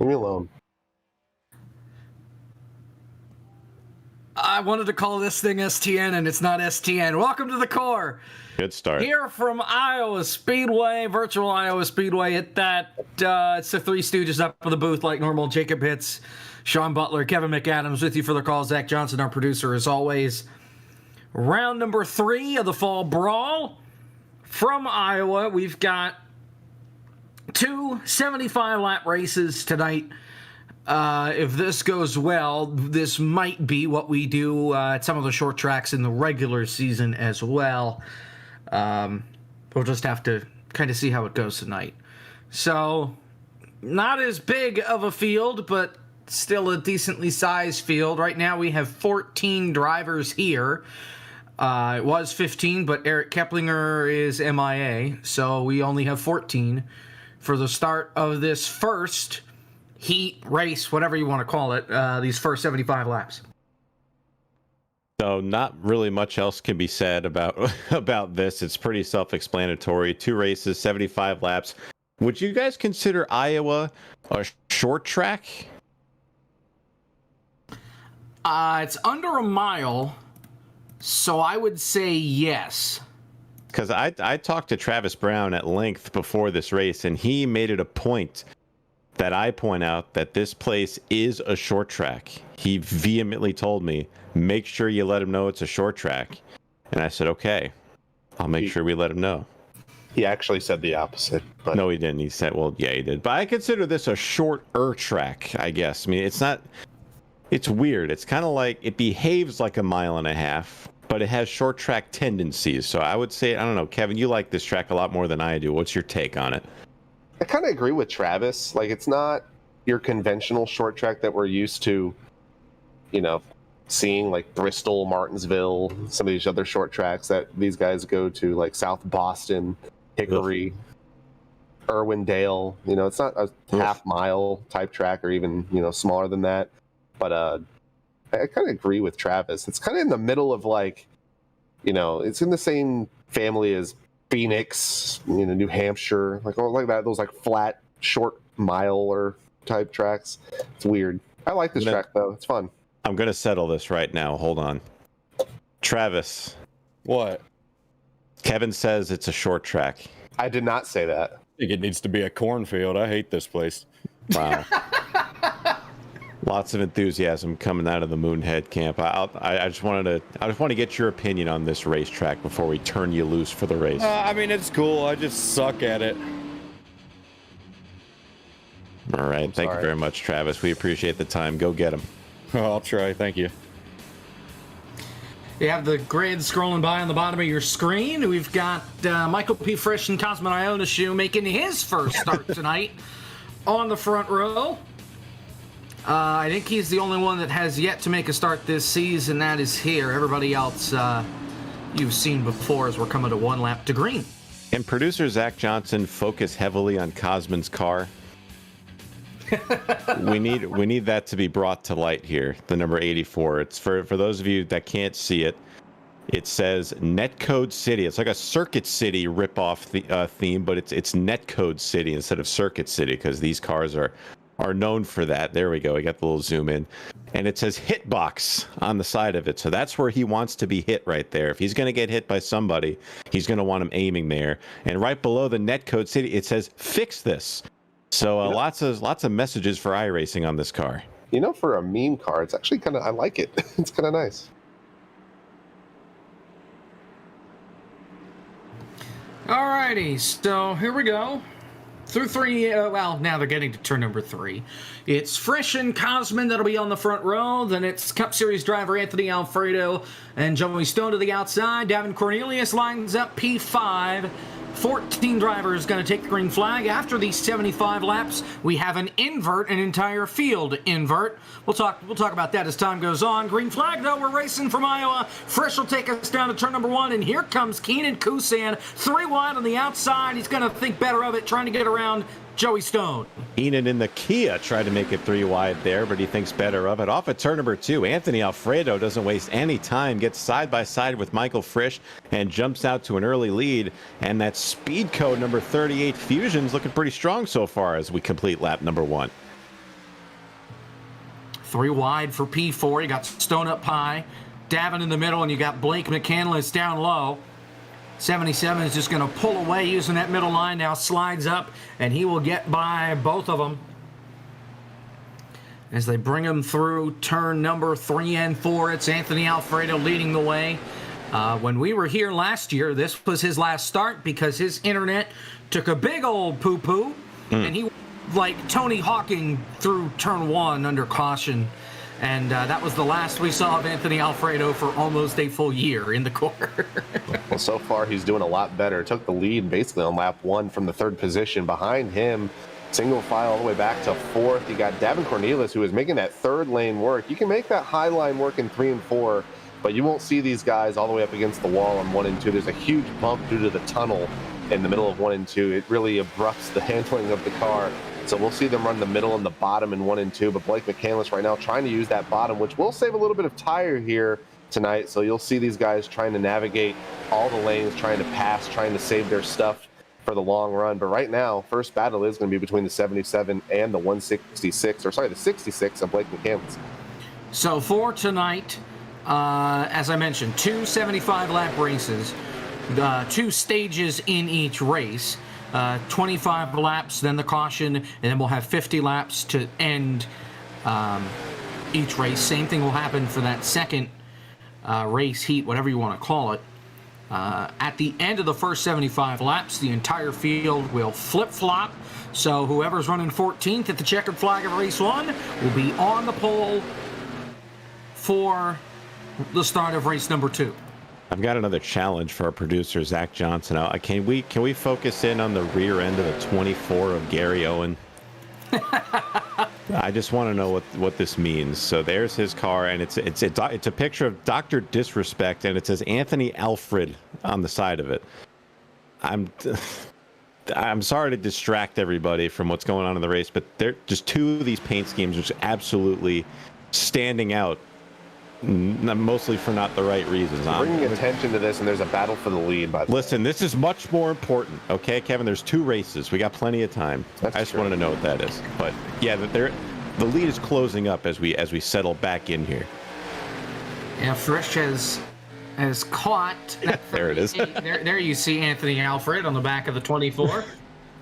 Leave me alone. I wanted to call this thing STN, and it's not STN. Welcome to the core. Good start. Here from Iowa Speedway, virtual Iowa Speedway. It's the Three Stooges up for the booth like normal. Jacob Hitz, Sean Butler, Kevin McAdams with you for the call. Zach Johnson, our producer, as always. Round number 3 of the Fall Brawl from Iowa. We've got 2 75-lap races tonight. If this goes well, this might be what we do at some of the short tracks in the regular season as well. We'll just have to kind of see how it goes tonight. So, not as big of a field, but still a decently sized field. Right now we have 14 drivers here. It was 15, but Eric Keplinger is MIA, so we only have 14 for the start of this first heat, race, whatever you want to call it, these first 75 laps. So not really much else can be said about this. It's pretty self-explanatory. 2 races, 75 laps. Would you guys consider Iowa a short track? It's under a mile, so I would say yes. Because I talked to Travis Brown at length before this race, and he made it a point that I point out that this place is a short track. He vehemently told me, make sure you let him know it's a short track. And I said, okay, I'll make sure we let him know. He actually said the opposite. But... No, he didn't. He said, well, yeah, he did. But I consider this a shorter track, I guess. I mean, it's weird. It's kind of like, it behaves like a mile and a half, but it has short track tendencies. So I would say, I don't know, Kevin, you like this track a lot more than I do. What's your take on it? I kind of agree with Travis. Like, it's not your conventional short track that we're used to, seeing, like Bristol, Martinsville, some of these other short tracks that these guys go to, like South Boston, Hickory, Irwindale. It's not a half-mile type track or even, smaller than that. But I kind of agree with Travis. It's kind of in the middle of, like, it's in the same family as Phoenix, New Hampshire, like that. Those like flat, short miler type tracks. It's weird. I like this track though. It's fun. I'm gonna settle this right now. Hold on, Travis. What? Kevin says it's a short track. I did not say that. I think it needs to be a cornfield. I hate this place. Wow. Lots of enthusiasm coming out of the Moonhead camp. I just want to get your opinion on this racetrack before we turn you loose for the race. I mean, it's cool. I just suck at it. All right. Thank you very much, Travis. We appreciate the time. Go get him. I'll try. Thank you. You have the grid scrolling by on the bottom of your screen. We've got Michael P. Frisch and Cosmin Ionescu making his first start tonight on the front row. I think he's the only one that has yet to make a start this season. That is here. Everybody else you've seen before as we're coming to 1 lap to green. And producer Zach Johnson focus heavily on Cosmin's car. we need that to be brought to light here. The number 84. It's for those of you that can't see it. It says Netcode City. It's like a Circuit City ripoff theme, but it's Netcode City instead of Circuit City because these cars are known for that. There we go. We got the little zoom in. And it says hitbox on the side of it. So that's where he wants to be hit right there. If he's going to get hit by somebody, he's going to want him aiming there. And right below the Netcode City, it says fix this. So lots of messages for iRacing on this car. For a meme car, it's actually kind of, I like it. It's kind of nice. Alrighty, so here we go. Through 3, now they're getting to turn number 3. It's Frisch and Cosmin that'll be on the front row. Then it's Cup Series driver Anthony Alfredo and Joey Stone to the outside. Davin Cornelius lines up P5. 14 drivers going to take the green flag. After these 75 laps, we have an an entire field invert. We'll talk about that as time goes on. Green flag, though, we're racing from Iowa. Frisch will take us down to turn number 1, and here comes Keenan Kusan, 3 wide on the outside. He's going to think better of it, trying to get around Joey Stone. Keenan in the Kia tried to make it 3 wide there, but he thinks better of it. Off at turn number 2, Anthony Alfredo doesn't waste any time, gets side by side with Michael Frisch and jumps out to an early lead. And that speed code number 38 Fusion's looking pretty strong so far as we complete lap number 1. 3 wide for P4. You got Stone Up Pie, Davin in the middle, and you got Blake McCandless down low. 77 is just going to pull away using that middle line now, slides up, and he will get by both of them as they bring him through turn number 3 and 4. It's Anthony Alfredo leading the way. When we were here last year, this was his last start because his internet took a big old poo-poo, and he, like Tony Hawking, through turn 1 under caution. And that was the last we saw of Anthony Alfredo for almost a full year in the CORE. Well, so far he's doing a lot better. Took the lead basically on lap 1 from the 3rd position. Behind him, single file all the way back to 4th. You got Davin Cornelius, who is making that 3rd lane work. You can make that high line work in 3 and 4, but you won't see these guys all the way up against the wall on 1 and 2. There's a huge bump due to the tunnel in the middle of 1 and 2. It really abrupts the handling of the car. So we'll see them run the middle and the bottom in 1 and 2, but Blake McCandless right now trying to use that bottom, which will save a little bit of tire here tonight. So you'll see these guys trying to navigate all the lanes, trying to pass, trying to save their stuff for the long run. But right now, first battle is going to be between the 77 and the 166, or sorry, the 66 of Blake McCandless. So for tonight, as I mentioned, 2 75-lap races, 2 stages in each race. 25 laps, then the caution, and then we'll have 50 laps to end each race. Same thing will happen for that second race heat, whatever you want to call it. At the end of the first 75 laps, the entire field will flip-flop. So whoever's running 14th at the checkered flag of race 1 will be on the pole for the start of race number 2. I've got another challenge for our producer, Zach Johnson. Can we focus in on the rear end of the 24 of Gary Owen? I just want to know what this means. So there's his car, and it's a picture of Dr. Disrespect, and it says Anthony Alfred on the side of it. I'm sorry to distract everybody from what's going on in the race, but they're just 2 of these paint schemes which are absolutely standing out. Mostly for not the right reasons. Bringing attention to this, and there's a battle for the lead. By the Listen, this is much more important, okay, Kevin? There's 2 races. We got plenty of time. I just wanted to know what that is. But yeah, the lead is closing up as we settle back in here. Yeah, Frisch has caught. There it is. there you see Anthony Alfred on the back of the 24.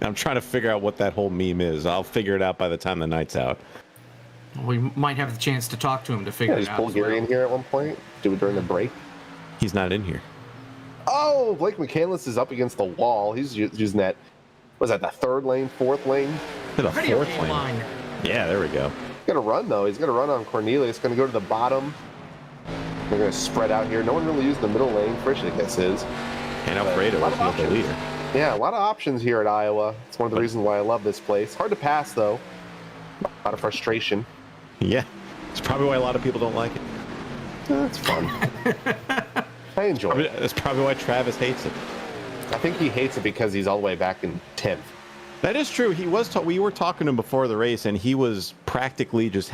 I'm trying to figure out what that whole meme is. I'll figure it out by the time the night's out. We might have the chance to talk to him to figure it out. Just pull Gary in here at one point. Do it during the break. He's not in here. Oh, Blake McCandless is up against the wall. He's using that. Was that the 3rd lane, 4th lane? The 4th lane. Line. Yeah, there we go. He's gonna run though. He's gonna run on Cornelius. Gonna go to the bottom. They're gonna spread out here. No one really using the middle lane. Frisch, I guess, is. And Alfredo is not the leader. Yeah, a lot of options here at Iowa. It's one of the reasons why I love this place. Hard to pass though. A lot of frustration. Yeah, it's probably why a lot of people don't like it. That's fun. I enjoy it. That's probably why Travis hates it. I think he hates it because he's all the way back in 10th. That is true. He was. We were talking to him before the race, and he was practically just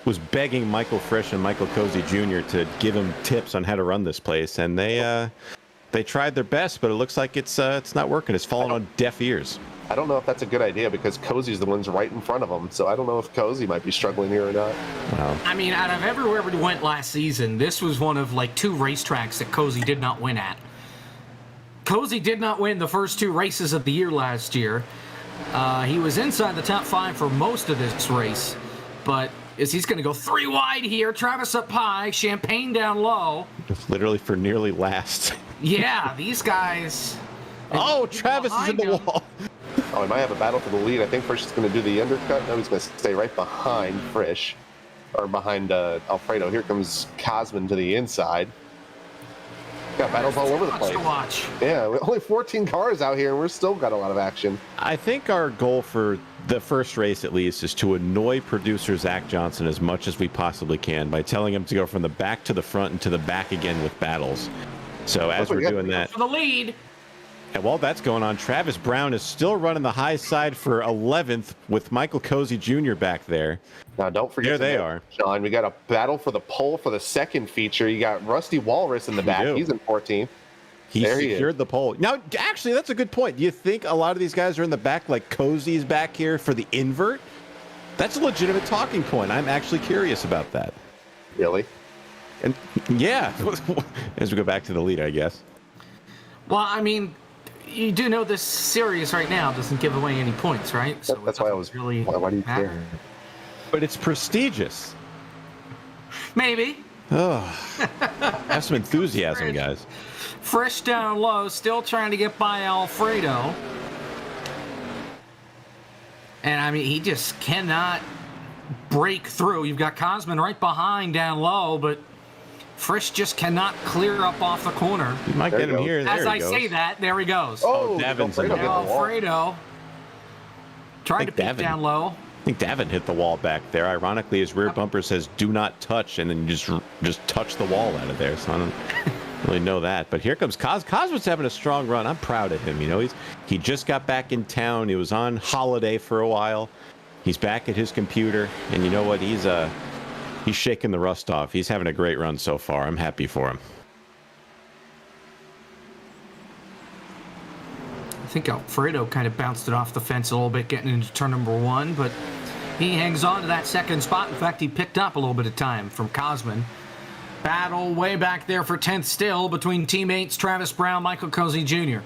was begging Michael Frisch and Michael Cozy Jr. to give him tips on how to run this place, and they tried their best, but it looks like it's not working. It's falling on deaf ears. I don't know if that's a good idea because Cozy's the one's right in front of him. So I don't know if Cozy might be struggling here or not. Wow. I mean, out of everywhere we went last season, this was one of like 2 racetracks that Cozy did not win at. Cozy did not win the first 2 races of the year last year. He was inside the top 5 for most of this race, but he's going to go 3 wide here. Travis up high, Champagne down low. It's literally for nearly last. Yeah, these guys. Oh, Travis is in the wall. Oh, he might have a battle for the lead. I think Frisch is going to do the undercut. No, he's going to stay right behind Frisch, or behind Alfredo. Here comes Cosman to the inside. Got battles all over the place. To watch. Yeah, only 14 cars out here, and we're still got a lot of action. I think our goal for the first race, at least, is to annoy producer Zach Johnson as much as we possibly can by telling him to go from the back to the front and to the back again with battles. So as we're doing that, for the lead. And while that's going on, Travis Brown is still running the high side for 11th with Michael Cozy Jr. back there. Now, don't forget. There they are. Sean, we got a battle for the pole for the second feature. You got Rusty Walrus in the back. He's in 14th. He secured the pole. Now, actually, that's a good point. Do you think a lot of these guys are in the back, like Cozy's back here for the invert? That's a legitimate talking point. I'm actually curious about that. Really? And yeah, as we go back to the lead, I guess. Well, I mean, you do know this series right now doesn't give away any points, right? So That's why I was really. Why do you matter. care? But it's prestigious. Maybe. Oh, have some enthusiasm, guys. Frisch down low, still trying to get by Alfredo. And I mean, he just cannot break through. You've got Cosman right behind down low, but Frisch just cannot clear up off the corner. You might get him here. As There I he goes. say that, there he goes. Oh, Davin's in the Alfredo wall. hit the wall. Alfredo tried to peek down low. I think Davin hit the wall back there. Ironically, his rear bumper says "Do not touch," and then you just touch the wall out of there. So I don't really know that. But here comes Cosmo's having a strong run. I'm proud of him. You know, he just got back in town. He was on holiday for a while. He's back at his computer, and you know what? He's shaking the rust off. He's having a great run so far. I'm happy for him. I think Alfredo kind of bounced it off the fence a little bit getting into turn number 1, but he hangs on to that second spot. In fact, he picked up a little bit of time from Cosman. Battle way back there for 10th still between teammates Travis Brown, Michael Cozy Jr.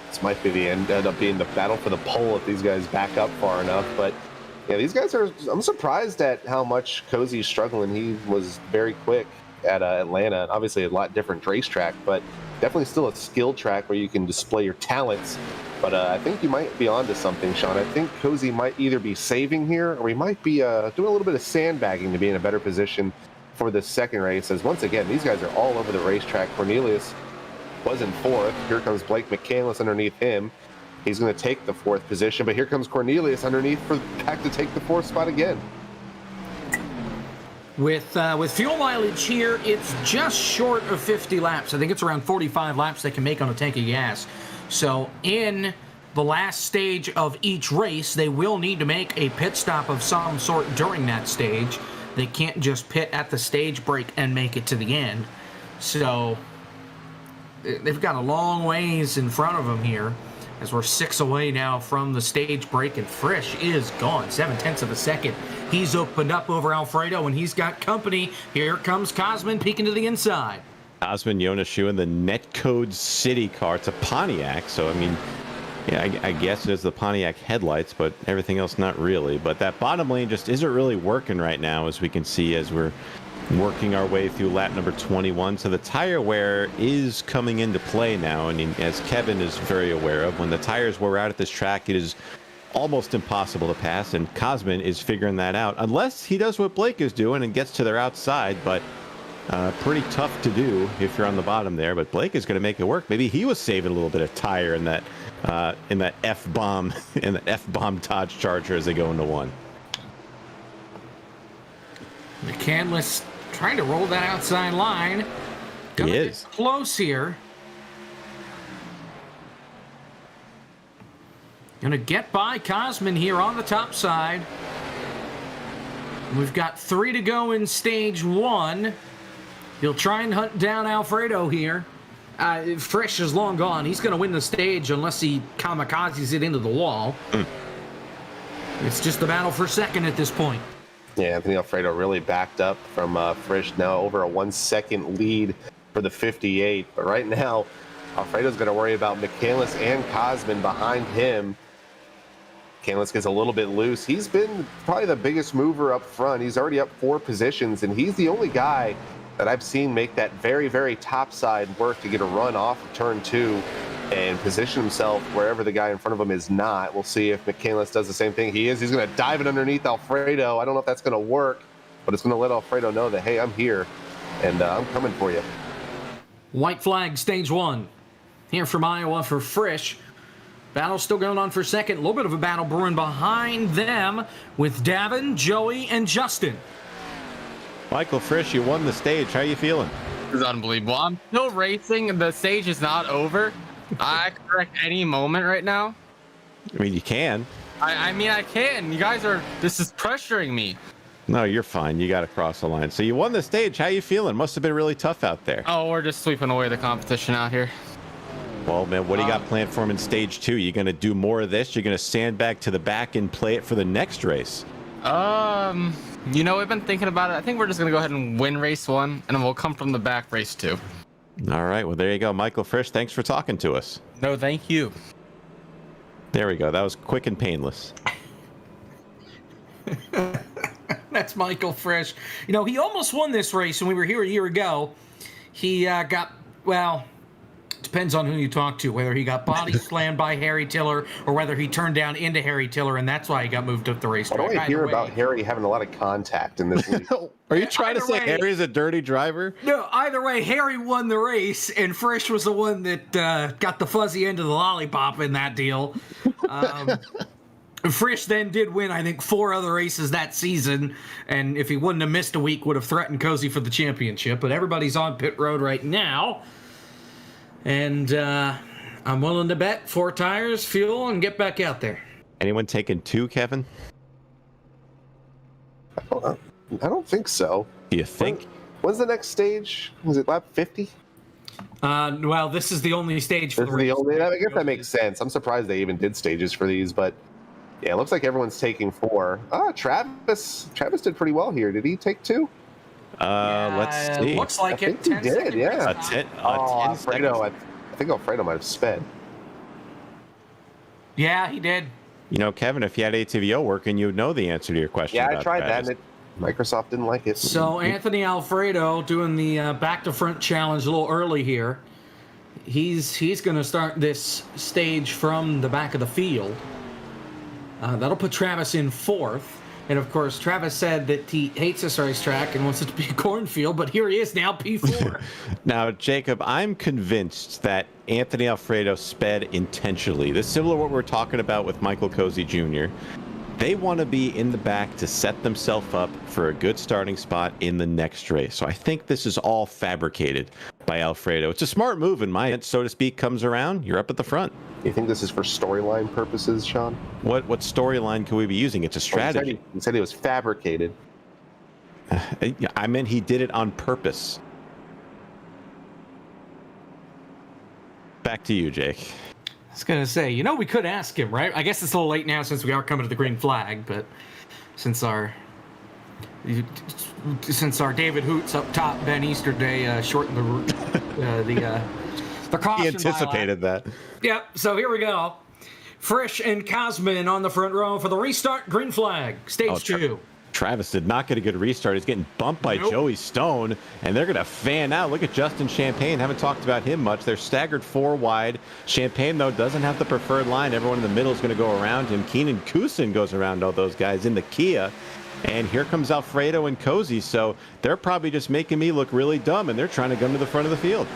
This might be the end up being the battle for the pole if these guys back up far enough. But yeah, these guys are. I'm surprised at how much Cozy's struggling. He was very quick at Atlanta. Obviously, a lot different racetrack, but definitely still a skill track where you can display your talents. But I think you might be onto something, Sean. I think Cozy might either be saving here, or he might be doing a little bit of sandbagging to be in a better position for the second race. As once again, these guys are all over the racetrack. Cornelius was in 4th. Here comes Blake McCandless underneath him. He's going to take the 4th position, but here comes Cornelius underneath for back to take the 4th spot again. With fuel mileage here, it's just short of 50 laps. I think it's around 45 laps they can make on a tank of gas. So in the last stage of each race, they will need to make a pit stop of some sort during that stage. They can't just pit at the stage break and make it to the end. So they've got a long ways in front of them here, as we're 6 away now from the stage break, and Frisch is gone 7/10 of a second. He's opened up over Alfredo, and he's got company. Here comes Cosman peeking to the inside. Cosman, Jonas Schuh in the Netcode City car. It's a Pontiac, so I mean, yeah, I guess it is the Pontiac headlights, but everything else not really. But that bottom lane just isn't really working right now, as we can see as we're working our way through lap number 21. So the tire wear is coming into play now, and as Kevin is very aware of, when the tires wear out at this track, it is almost impossible to pass, and Cosman is figuring that out, unless he does what Blake is doing and gets to their outside. But pretty tough to do if you're on the bottom there. But Blake is going to make it work. Maybe he was saving a little bit of tire in that F-bomb in the F-bomb Dodge Charger as they go into 1. McCandless trying to roll that outside line. He is close here. Gonna get by Cosman here on the top side. We've got 3 to go in stage 1. He'll try and hunt down Alfredo here. Frisch is long gone. He's going to win the stage unless he kamikazes it into the wall. It's just the battle for second at this point. Yeah, Anthony Alfredo really backed up from Frisch, now over a 1-second lead for the 58. But right now, Alfredo's going to worry about McCandless and Cosman behind him. McCandless gets a little bit loose. He's been probably the biggest mover up front. He's already up 4 positions, and he's the only guy that I've seen make that very, very top side work to get a run off of turn 2 and position himself wherever the guy in front of him is not. We'll see if McCandless does the same thing. He's going to dive it underneath Alfredo. I don't know if that's going to work, but it's going to let Alfredo know that, hey, I'm here, and I'm coming for you. White flag, stage 1. Here from Iowa for Frisch. Battle still going on for second. A little bit of a battle brewing behind them with Davin, Joey, and Justin. Michael Frisch, you won the stage. How are you feeling? This is unbelievable. I'm still racing. The stage is not over. I can wreck any moment right now. I mean, you can. I mean, I can. You guys are. This is pressuring me. No, you're fine. You got to cross the line. So you won the stage. How you feeling? Must have been really tough out there. Oh, we're just sweeping away the competition out here. Well, man, what do you got planned for him in stage 2? You going to do more of this? You're going to sandbag to the back and play it for the next race? We've been thinking about it. I think we're just gonna go ahead and win race 1, and then we'll come from the back race 2. All right. Well, there you go, Michael Frisch. Thanks for talking to us. No, thank you. There we go. That was quick and painless. That's Michael Frisch. He almost won this race when we were here a year ago. He depends on who you talk to, whether he got body slammed by Harry Tiller or whether he turned down into Harry Tiller, and that's why he got moved up the racetrack. I don't hear about Harry having a lot of contact in this league. Are you trying to say Harry's a dirty driver? No, either way, Harry won the race, and Frisch was the one that got the fuzzy end of the lollipop in that deal. Frisch then did win, I think, 4 other races that season, and if he wouldn't have missed a week, would have threatened Cozy for the championship. But everybody's on pit road right now, and I'm willing to bet 4 tires, fuel, and get back out there. Anyone taking 2, Kevin? I don't think so. Do you think? When's the next stage? Was it lap 50? Well, this is the only stage for the race. I guess that makes sense. I'm surprised they even did stages for these, but yeah, it looks like everyone's taking 4. Travis did pretty well here. Did he take 2? Let's see. Looks like I it. think he did, yeah. A 10 Alfredo, I think Alfredo might have sped. Yeah, he did. Kevin, if you had ATVO working, you would know the answer to your question. Yeah, I about tried Travis. that, and Microsoft didn't like it. So Anthony Alfredo doing the back to front challenge a little early here. He's going to start this stage from the back of the field. That'll put Travis in 4th. And of course, Travis said that he hates this racetrack and wants it to be a cornfield, but here he is now, P4. Now, Jacob, I'm convinced that Anthony Alfredo sped intentionally. This is similar to what we're talking about with Michael Cozy Jr. They want to be in the back to set themselves up for a good starting spot in the next race. So I think this is all fabricated by Alfredo. It's a smart move, and my, so to speak, comes around. You're up at the front. You think this is for storyline purposes, Sean? What storyline can we be using? It's a strategy. He said it was fabricated. I meant he did it on purpose. Back to you, Jake. I was going to say, we could ask him, right? I guess it's a little late now since we are coming to the green flag, but since our David Hoots up top, Ben Easterday shortened the caution. He anticipated that. Yep, so here we go. Frisch and Kosman on the front row for the restart green flag, stage 2. Travis did not get a good restart. He's getting bumped by Joey Stone, and they're going to fan out. Look at Justin Champagne. Haven't talked about him much. They're staggered 4 wide. Champagne, though, doesn't have the preferred line. Everyone in the middle is going to go around him. Keenan Kusin goes around all those guys in the Kia. And here comes Alfredo and Cozy. So they're probably just making me look really dumb, and they're trying to come to the front of the field.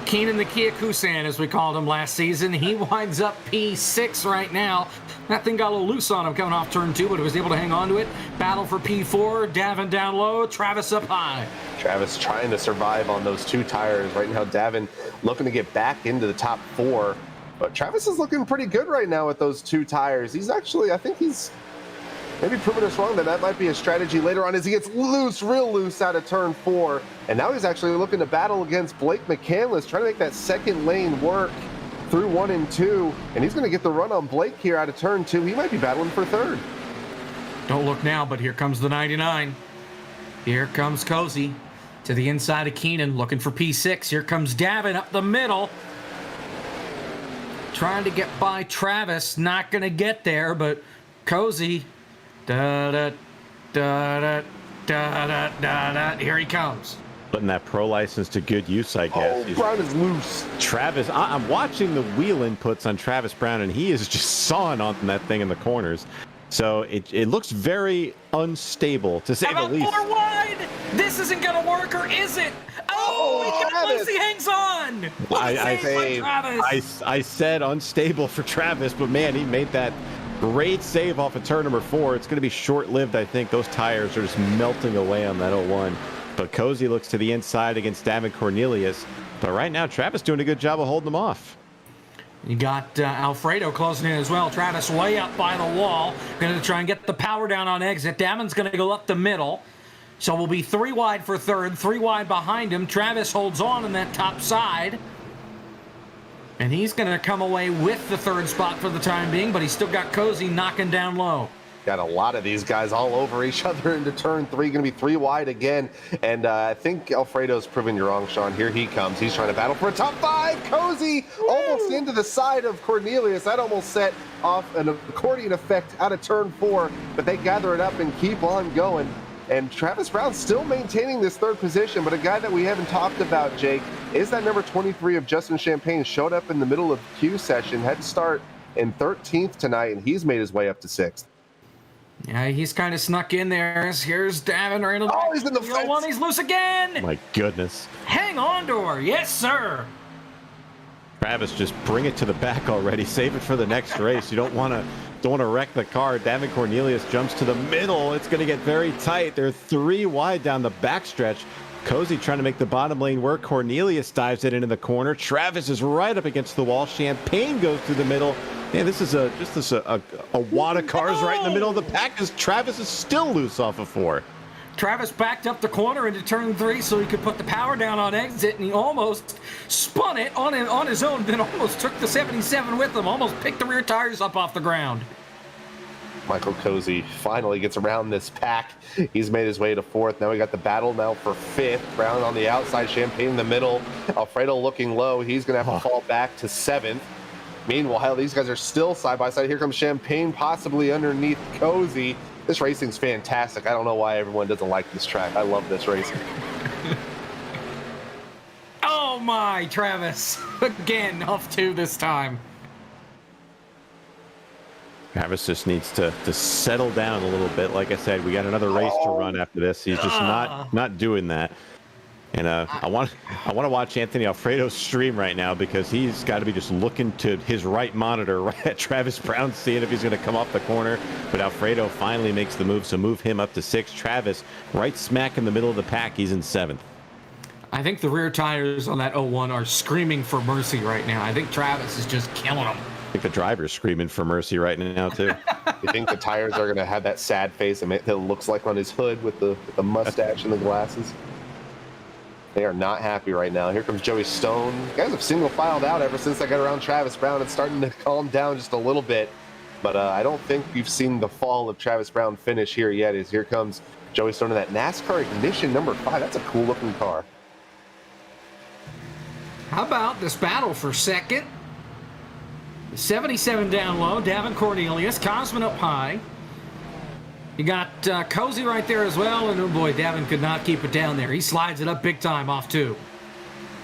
Keenan the Kia Kusan, as we called him last season. He winds up P6 right now. That thing got a little loose on him coming off turn 2, but he was able to hang on to it. Battle for P4. Davin down low. Travis up high. Travis trying to survive on those 2 tires. Right now, Davin looking to get back into the top 4. But Travis is looking pretty good right now with those 2 tires. He's actually, I think he's maybe proving us wrong that might be a strategy later on as he gets real loose out of turn 4. And now he's actually looking to battle against Blake McCandless, trying to make that second lane work through 1 and 2. And he's going to get the run on Blake here out of turn 2. He might be battling for 3rd. Don't look now, but here comes the 99. Here comes Cozy to the inside of Keenan, looking for P6. Here comes Davin up the middle. Trying to get by Travis. Not going to get there, but Cozy. Here he comes. Putting that pro license to good use, I guess. Oh, Brown is loose. Travis, I'm watching the wheel inputs on Travis Brown, and he is just sawing on that thing in the corners. So it looks very unstable, to say the least. 4 wide! This isn't going to work, or is it? He hangs on! I said unstable for Travis, but man, he made that great save off of turn number 4. It's going to be short-lived, I think. Those tires are just melting away on that 01. But Cozy looks to the inside against David Cornelius. But right now, Travis doing a good job of holding them off. You got Alfredo closing in as well. Travis way up by the wall. Going to try and get the power down on exit. Damon's going to go up the middle. So we'll be 3 wide for 3rd, 3 wide behind him. Travis holds on that top side. And he's going to come away with the 3rd spot for the time being, but he's still got Cozy knocking down low. Got a lot of these guys all over each other into turn 3. Going to be 3 wide again. And I think Alfredo's proven you wrong, Sean. Here he comes. He's trying to battle for a top 5. Cozy almost into the side of Cornelius. That almost set off an accordion effect out of turn 4. But they gather it up and keep on going. And Travis Brown still maintaining this 3rd position. But a guy that we haven't talked about, Jake, is that number 23 of Justin Champagne. Showed up in the middle of the Q session. Had to start in 13th tonight. And he's made his way up to 6th. Yeah, he's kind of snuck in there. Here's Davin right on the Oh, he's in the fence. one. He's loose again. My goodness. Hang on to her. Yes, sir. Travis, just bring it to the back already. Save it for the next race. You don't want to wreck the car. Davin Cornelius jumps to the middle. It's going to get very tight. They're 3 wide down the backstretch. Cozy trying to make the bottom lane work. Cornelius dives it into the corner. Travis is right up against the wall. Champagne goes through the middle. Man, this is a wad of cars right in the middle of the pack because Travis is still loose off of 4. Travis backed up the corner into turn 3 so he could put the power down on exit, and he almost spun it on his own, then almost took the 77 with him, almost picked the rear tires up off the ground. Michael Cozy finally gets around this pack. He's made his way to 4th. Now we got the battle now for 5th. Brown on the outside, Champagne in the middle. Alfredo looking low. He's going to have to fall back to 7th. Meanwhile, these guys are still side by side. Here comes Champagne, possibly underneath Cozy. This racing's fantastic. I don't know why everyone doesn't like this track. I love this racing. Oh my, Travis. Again, off 2 this time. Travis just needs to settle down a little bit. Like I said, we got another race to run after this. He's just not doing that. And I want to watch Anthony Alfredo stream right now because he's got to be just looking to his right monitor right at Travis Brown, seeing if he's going to come off the corner. But Alfredo finally makes the move, so move him up to 6. Travis right smack in the middle of the pack. He's in 7th. I think the rear tires on that 01 are screaming for mercy right now. I think Travis is just killing them. I think the driver's screaming for mercy right now, too. You think the tires are going to have that sad face that looks like on his hood with the mustache and the glasses? They are not happy right now. Here comes Joey Stone. You guys have single filed out ever since I got around Travis Brown. It's starting to calm down just a little bit. But I don't think you've seen the fall of Travis Brown finish here yet. Here comes Joey Stone in that NASCAR Ignition number 5. That's a cool looking car. How about this battle for 2nd? 77 down low. Davin Cornelius. Cosman up high. You got Cozy right there as well, and oh boy, Davin could not keep it down there. He slides it up big time off 2.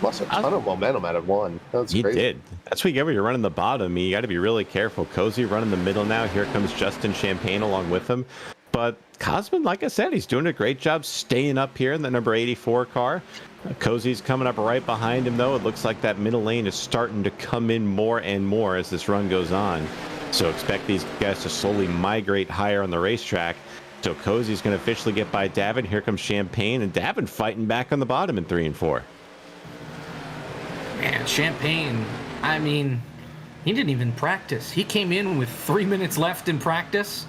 Lost a ton of momentum out of 1. That's crazy. He did. That's what you get when you're running the bottom. You got to be really careful. Cozy running the middle now. Here comes Justin Champagne along with him. But Cosman, like I said, he's doing a great job staying up here in the number 84 car. Cozy's coming up right behind him, though. It looks like that middle lane is starting to come in more and more as this run goes on. So expect these guys to slowly migrate higher on the racetrack. So Cozy's going to officially get by Davin. Here comes Champagne, and Davin fighting back on the bottom in 3 and 4. Man, Champagne, I mean, he didn't even practice. He came in with 3 minutes left in practice,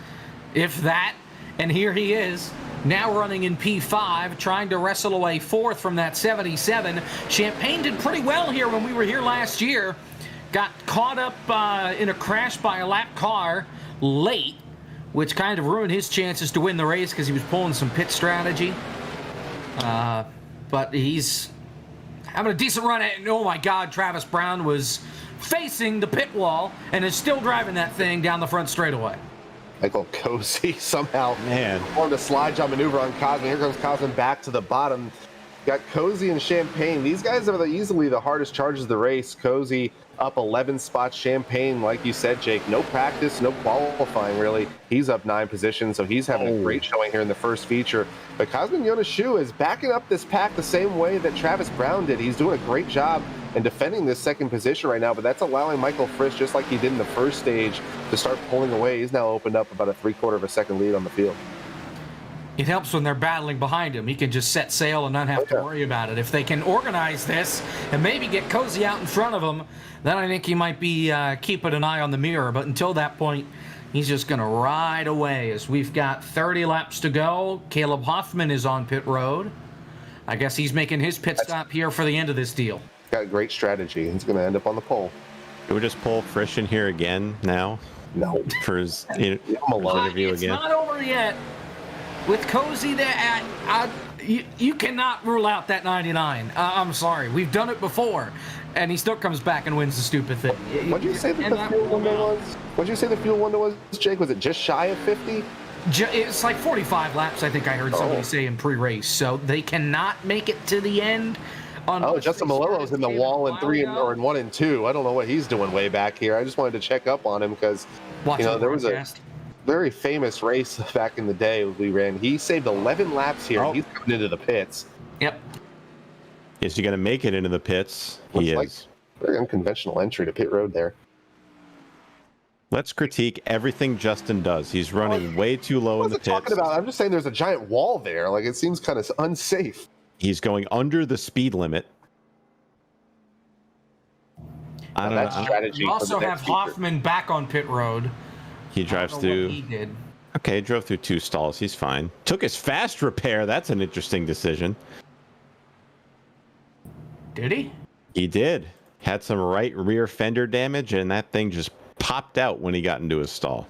if that, and here he is, now running in P5, trying to wrestle away 4th from that 77. Champagne did pretty well here when we were here last year. Got caught up in a crash by a lap car late, which kind of ruined his chances to win the race because he was pulling some pit strategy. But he's having a decent run at it. Oh my God, Travis Brown was facing the pit wall and is still driving that thing down the front straightaway. Michael Cozy somehow performed a slide job maneuver on Cosman. Here comes Cosman back to the bottom. Got Cozy and Champagne. These guys are easily the hardest charges of the race. Cozy up 11 spots. Champagne, like you said, Jake, no practice, no qualifying really. He's up 9 positions, so he's having a great showing here in the first feature. But Cosman Yonashu is backing up this pack the same way that Travis Brown did. He's doing a great job in defending this second position right now, but that's allowing Michael Frisch, just like he did in the first stage, to start pulling away. He's now opened up about a 3/4 of a second lead on the field. It helps when they're battling behind him. He can just set sail and not have to worry about it. If they can organize this and maybe get Cozy out in front of him, then I think he might be keeping an eye on the mirror. But until that point, he's just going to ride away as we've got 30 laps to go. Caleb Hoffman is on pit road. I guess he's making his pit stop here for the end of this deal. Got a great strategy. He's going to end up on the pole. Can we just pull Frisch in here again now? No. for his alone. interview It's again? not over yet. With Cozy there, you cannot rule out that 99. I'm sorry. We've done it before. And he still comes back and wins the stupid thing. What'd you say that the fuel window was? What'd you say the fuel window was, Jake? Was it just shy of 50? It's like 45 laps, I think I heard somebody say in pre-race. So they cannot make it to the end. Justin Malillo's in the wall in 3 or in 1 and 2. I don't know what he's doing way back here. I just wanted to check up on him because there was a very famous race back in the day we ran. He saved 11 laps here. And he's coming into the pits. Yep. Is he going to make it into the pits? He is. Very unconventional entry to pit road there. Let's critique everything Justin does. He's running way too low in the pits. I'm just saying there's a giant wall there. Like, it seems kind of unsafe. He's going under the speed limit. I don't know. Strategy. We also have Hoffman back on pit road. He drives through. He did. Okay, drove through 2 stalls. He's fine. Took his fast repair. That's an interesting decision. Did he? He did. Had some right rear fender damage, and that thing just popped out when he got into his stall.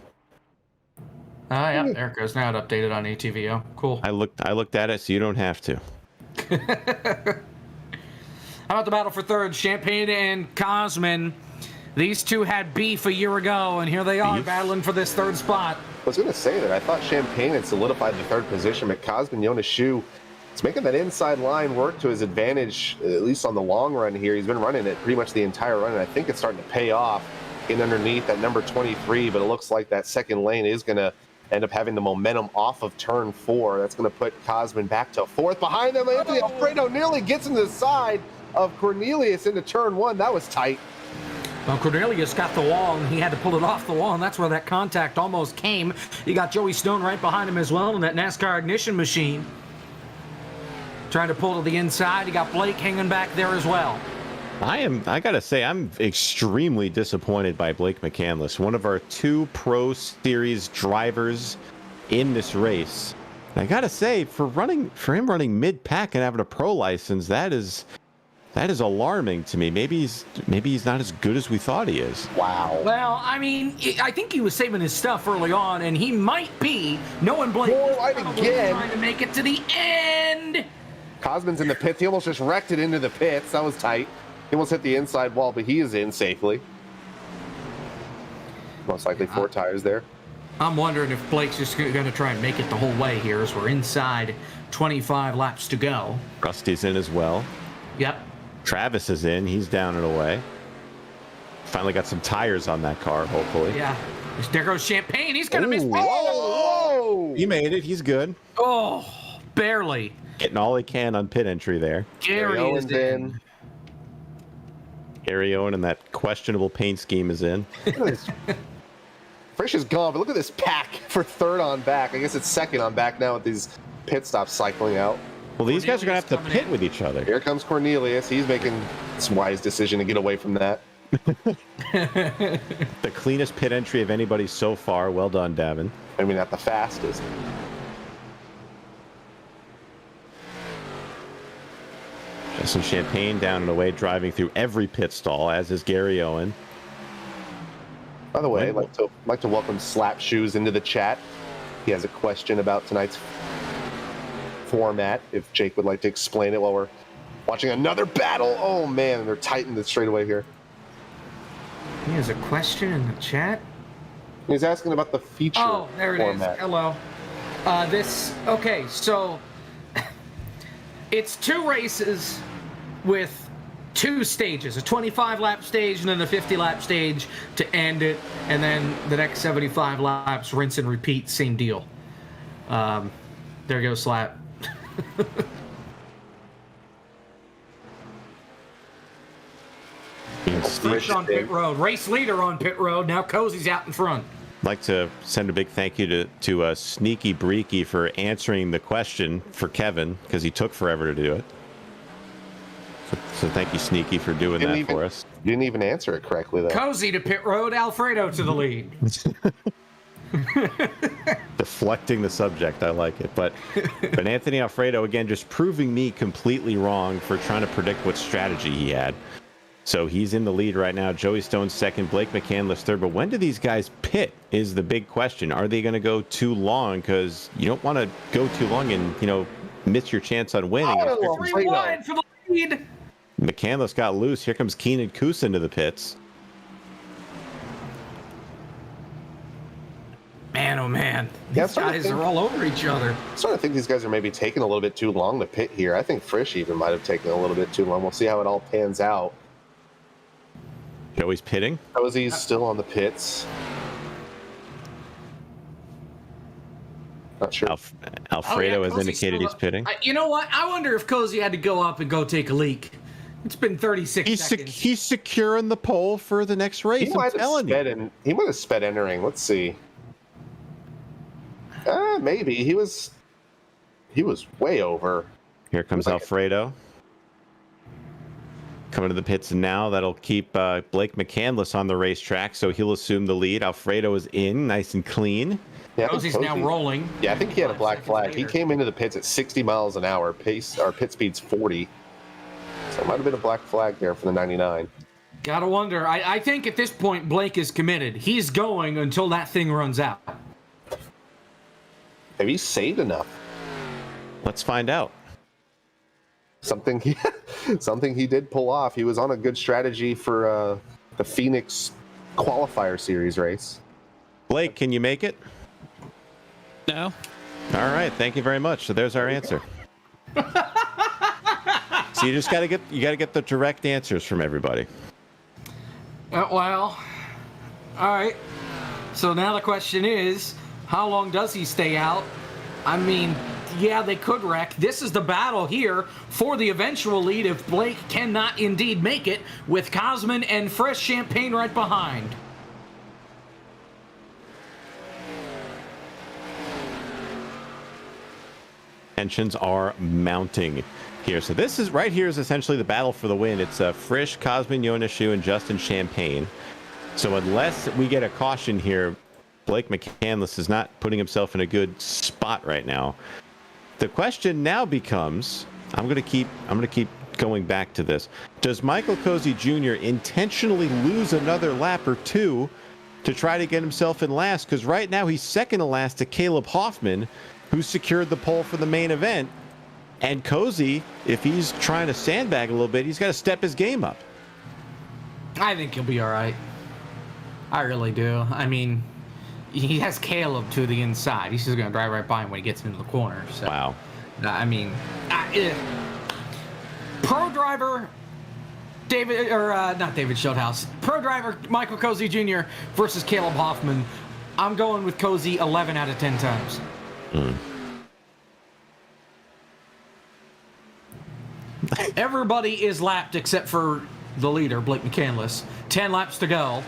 Yeah, there it goes. Now it updated on ATVO. Cool. I looked at it, so you don't have to. How about the battle for third? Champagne and Cosman. These two had beef a year ago, and here they are battling for this third spot. I was going to say that. I thought Champagne had solidified the third position, but Cosman, Jonas Schuh, it's making that inside line work to his advantage, at least on the long run here. He's been running it pretty much the entire run, and I think it's starting to pay off in underneath that number 23, but it looks like that second lane is going to end up having the momentum off of turn 4. That's going to put Cosman back to 4th. Behind them, Anthony Alfredo nearly gets into the side of Cornelius into turn 1. That was tight. Well, Cornelius got the wall, and he had to pull it off the wall, and that's where that contact almost came. You got Joey Stone right behind him as well in that NASCAR ignition machine. Trying to pull to the inside. You got Blake hanging back there as well. I gotta say, I'm extremely disappointed by Blake McCandless, one of our 2 Pro Series drivers in this race. And I gotta say, for him running mid-pack and having a pro license, that is alarming to me. Maybe he's not as good as we thought he is. Wow. Well, I mean, I think he was saving his stuff early on, and he might be, knowing Blake, again. trying to make it to the end. Cosman's in the pits. He almost just wrecked it into the pits. That was tight. He almost hit the inside wall, but he is in safely. Most likely 4 tires there. I'm wondering if Blake's just going to try and make it the whole way here as we're inside 25 laps to go. Rusty's in as well. Yep. Travis is in. He's down and away. Finally got some tires on that car, hopefully. Yeah. There goes Champagne. He's going to miss. Whoa! He made it. He's good. Oh, barely. Getting all he can on pit entry there. Gary is in. Gary Owen and that questionable paint scheme is in. Frisch is gone, but look at this pack for third on back. I guess it's second on back now with these pit stops cycling out. Well, these guys are going to have to pit with each other. Here comes Cornelius. He's making this wise decision to get away from that. The cleanest pit entry of anybody so far. Well done, Davin. I mean, not the fastest. Justin Champagne down and away, driving through every pit stall, as is Gary Owen. By the way, I'd like to welcome Slap Shoes into the chat. He has a question about tonight's format, if Jake would like to explain it while we're watching another battle. Oh man, they're tightened it straight away here. He has a question in the chat. He's asking about the feature Oh, there it format. is. Hello. Okay, so it's 2 races with 2 stages, a 25-lap stage and then a 50-lap stage to end it, and then the next 75 laps, rinse and repeat, same deal. There goes Slap. Frisch on pit road, race leader on pit road. Now Cozy's out in front. I'd like to send a big thank you to Sneaky Breaky for answering the question for Kevin, because he took forever to do it. So thank you, Sneaky, for doing that for us. Didn't even answer it correctly, though. Cozy to pit road, Alfredo to the lead. Deflecting the subject, I like it. But Anthony Alfredo, again, just proving me completely wrong for trying to predict what strategy he had. So he's in the lead right now. Joey Stone's second, Blake McCandless third. But when do these guys pit is the big question. Are they going to go too long? Because you don't want to go too long and, miss your chance on winning. Oh, 3 wide for the lead. McCandless got loose. Here comes Keenan Kusa into the pits. Man, oh man. These guys are all over each other. I'm starting to think these guys are maybe taking a little bit too long to pit here. I think Frisch even might have taken a little bit too long. We'll see how it all pans out. Joey's pitting. Cozy's still on the pits. Not sure. Alfredo has indicated he's pitting. You know what? I wonder if Cozy had to go up and go take a leak. It's been 36 seconds. He's securing the pole for the next race. He might have sped entering. Let's see. Maybe he was way over. Here comes Alfredo. Coming to the pits now. That'll keep Blake McCandless on the racetrack, so he'll assume the lead. Alfredo is in, nice and clean. Yeah, Cozy's now rolling. Yeah, I think he had a black flag. He came into the pits at 60 miles an hour. Pit speed's 40. So it might have been a black flag there for the 99. Gotta wonder. I think at this point, Blake is committed. He's going until that thing runs out. Have you saved enough? Let's find out. Something he did pull off. He was on a good strategy for the Phoenix qualifier series race. Blake, can you make it? No. All right, thank you very much. So there's our answer. So you just gotta get the direct answers from everybody. Well, all right. So now the question is, how long does he stay out? I mean, yeah, they could wreck. This is the battle here for the eventual lead if Blake cannot indeed make it, with Cosman and Fresh Champagne right behind. Tensions are mounting here. So this is right here is essentially the battle for the win. It's Frisch, Cosman Yoneshu, and Justin Champagne. So unless we get a caution here, Blake McCandless is not putting himself in a good spot right now. The question now becomes, I'm going to keep going back to this. Does Michael Cozy Jr. intentionally lose another lap or two to try to get himself in last? Because right now he's second to last to Caleb Hoffman, who secured the pole for the main event. And Cozy, if he's trying to sandbag a little bit, he's got to step his game up. I think he'll be all right. I really do. I mean, he has Caleb to the inside. He's just going to drive right by him when he gets into the corner. So, wow. I mean, pro driver not David Schulthouse. Pro driver Michael Cozy Jr. versus Caleb Hoffman. I'm going with Cozy 11 out of 10 times. Everybody is lapped except for the leader, Blake McCandless. 10 laps to go.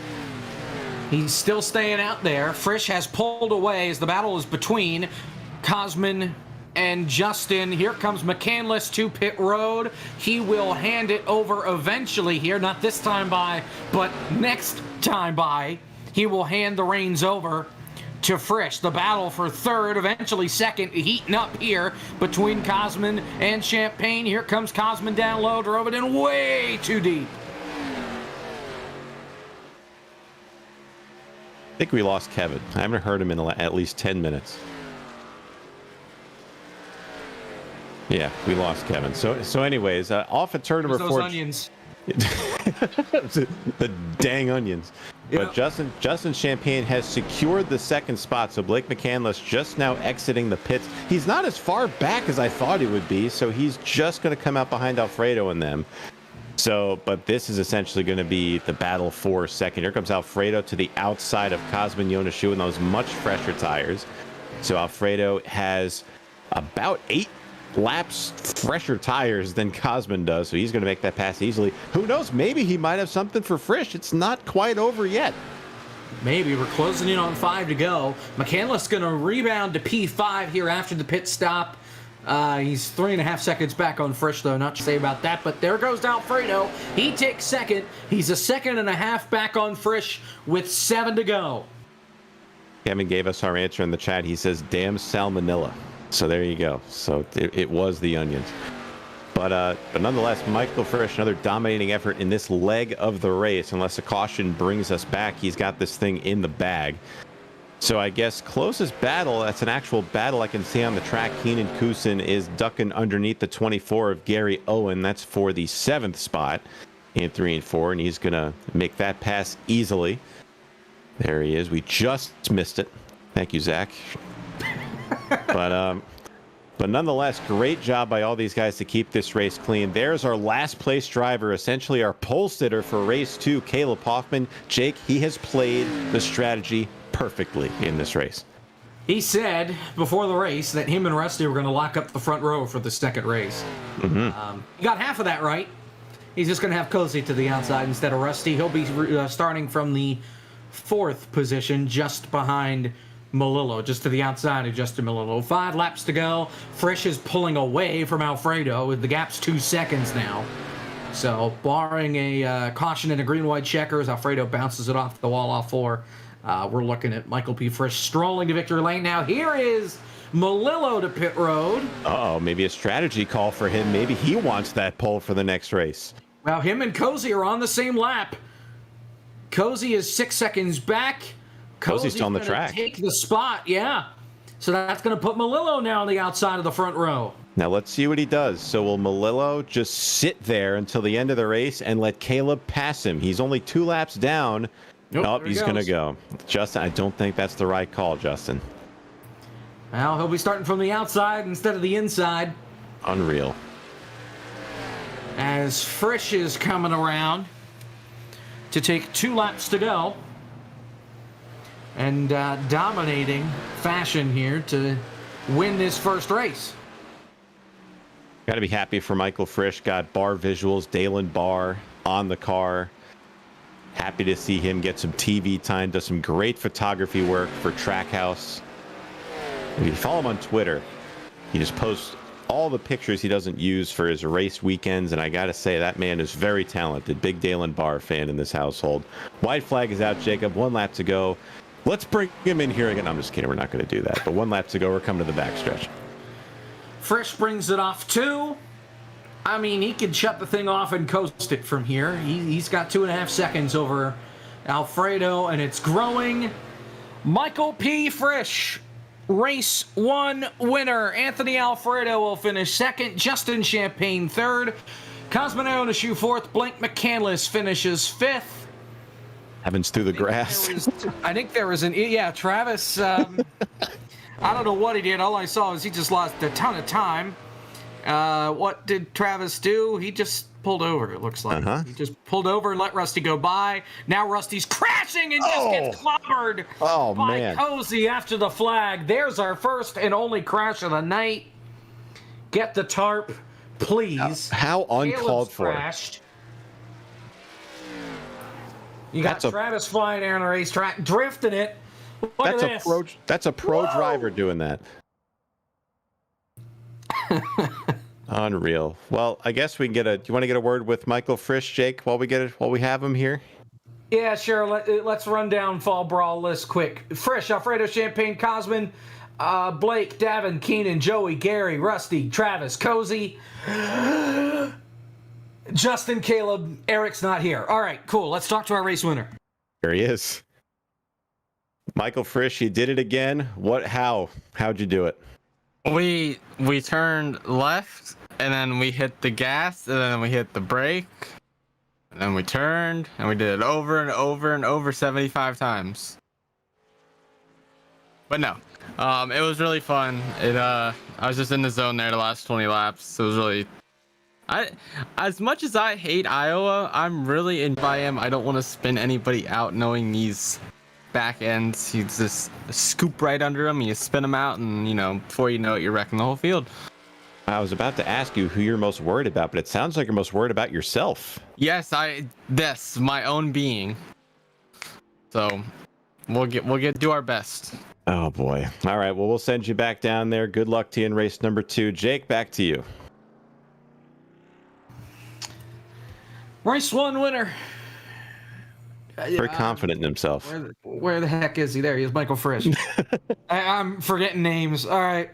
He's still staying out there. Frisch has pulled away as the battle is between Cosman and Justin. Here comes McCandless to pit road. He will hand it over eventually here. Not this time by, but next time by. He will hand the reins over to Frisch. The battle for third, eventually second, heating up here between Cosman and Champagne. Here comes Cosman down low, drove it in way too deep. I think we lost Kevin. I haven't heard him in at least 10 minutes. Yeah, we lost Kevin. So anyways, off at turn number 4. Those onions. The dang onions. But Justin Champagne has secured the second spot. So Blake McCandless just now exiting the pits. He's not as far back as I thought he would be. So he's just going to come out behind Alfredo and them. So, but this is essentially going to be the battle for second. Here comes Alfredo to the outside of Cosman Yoneshu in those much fresher tires. So Alfredo has about 8 laps fresher tires than Cosman does. So he's going to make that pass easily. Who knows? Maybe he might have something for Frisch. It's not quite over yet. Maybe. We're closing in on 5 to go. McCandless going to rebound to P5 here after the pit stop. He's 3.5 seconds back on Frisch, though. Not to say about that, but there goes Alfredo. He takes second. He's a 1.5 seconds back on Frisch with 7 to go. Kevin gave us our answer in the chat. He says, damn salmonella. So there you go. So it was the onions. But nonetheless, Michael Frisch, another dominating effort in this leg of the race. Unless a caution brings us back, he's got this thing in the bag. So I guess closest battle, that's an actual battle I can see on the track. Keenan Kusin is ducking underneath the 24 of Gary Owen. That's for the 7th spot in 3 and 4, and he's going to make that pass easily. There he is. We just missed it. Thank you, Zach. But nonetheless, great job by all these guys to keep this race clean. There's our last place driver, essentially our pole sitter for race 2, Caleb Hoffman. Jake, he has played the strategy perfectly in this race. He said before the race that him and Rusty were going to lock up the front row for the second race. He got half of that right. He's just going to have Cozy to the outside instead of Rusty. He'll be starting from the 4th position, just behind Melillo, just to the outside of Justin Melillo. 5 laps to go. Frisch is pulling away from Alfredo. The gap's 2 seconds now. So, barring a caution and a green-white checkers, Alfredo bounces it off the wall off 4. We're looking at Michael P. Frisch strolling to victory lane. Now, here is Melillo to pit road. Uh-oh, maybe a strategy call for him. Maybe he wants that pole for the next race. Well, him and Cozy are on the same lap. Cozy is 6 seconds back. Cozy's on the track. Take the spot, yeah. So that's going to put Melillo now on the outside of the front row. Now let's see what he does. So will Melillo just sit there until the end of the race and let Caleb pass him? He's only 2 laps down. Nope, He's going to go. Justin, I don't think that's the right call, Justin. Well, he'll be starting from the outside instead of the inside. Unreal. As Frisch is coming around to take 2 laps to go. And dominating fashion here to win this first race. Got to be happy for Michael Frisch. Got bar visuals, Dalen Barr on the car. Happy to see him get some TV time. Does some great photography work for Trackhouse. If you follow him on Twitter, he just posts all the pictures he doesn't use for his race weekends, and I gotta say, that man is very talented. Big Dalen Barr fan in this household. White flag is out, Jacob. 1 lap to go. Let's bring him in here again. I'm just kidding. We're not going to do that. But 1 lap to go. We're coming to the backstretch. Frisch brings it off 2. I mean, he can shut the thing off and coast it from here. He's got 2.5 seconds over Alfredo, and it's growing. Michael P. Frisch, race 1 winner. Anthony Alfredo will finish 2nd. Justin Champagne 3rd. Cosmonero Nishu 4th. Blake McCandless finishes 5th. Evans through the grass. I think there was Travis. I don't know what he did. All I saw is he just lost a ton of time. What did Travis do? He just pulled over, it looks like. He just pulled over and let Rusty go by. Now Rusty's crashing and just gets clobbered by Cozy after the flag. There's our first and only crash of the night. Get the tarp, please. How uncalled for. Crashed. You got Travis flying there on the racetrack, drifting it. Look at this. That's a pro driver doing that. Unreal. Well, I guess we can get do you want to get a word with Michael Frisch, Jake, while we have him here? Yeah, sure. Let's run down Fall Brawl list quick. Frisch, Alfredo, Champagne, Cosman, Blake, Davin, Keenan, Joey, Gary, Rusty, Travis, Cozy, Justin, Caleb, Eric's not here. All right, cool. Let's talk to our race winner. Here he is. Michael Frisch, you did it again. How'd you do it? We turned left, and then we hit the gas, and then we hit the brake, and then we turned, and we did it over and over and over 75 times. But no, it was really fun. I was just in the zone there the last 20 laps. It was really... as much as I hate Iowa, I'm really in by him. I don't want to spin anybody out knowing these back ends. You just scoop right under him, you spin him out, and before you know it, you're wrecking the whole field. I was about to ask you who you're most worried about, but it sounds like you're most worried about yourself. Yes, my own being. So we'll do our best. Oh boy. All right, well, we'll send you back down there. Good luck to you in race number 2. Jake, back to you. Race 1 winner. Very confident in himself. Where the heck is he? There he is, Michael Frisch. I'm forgetting names. All right.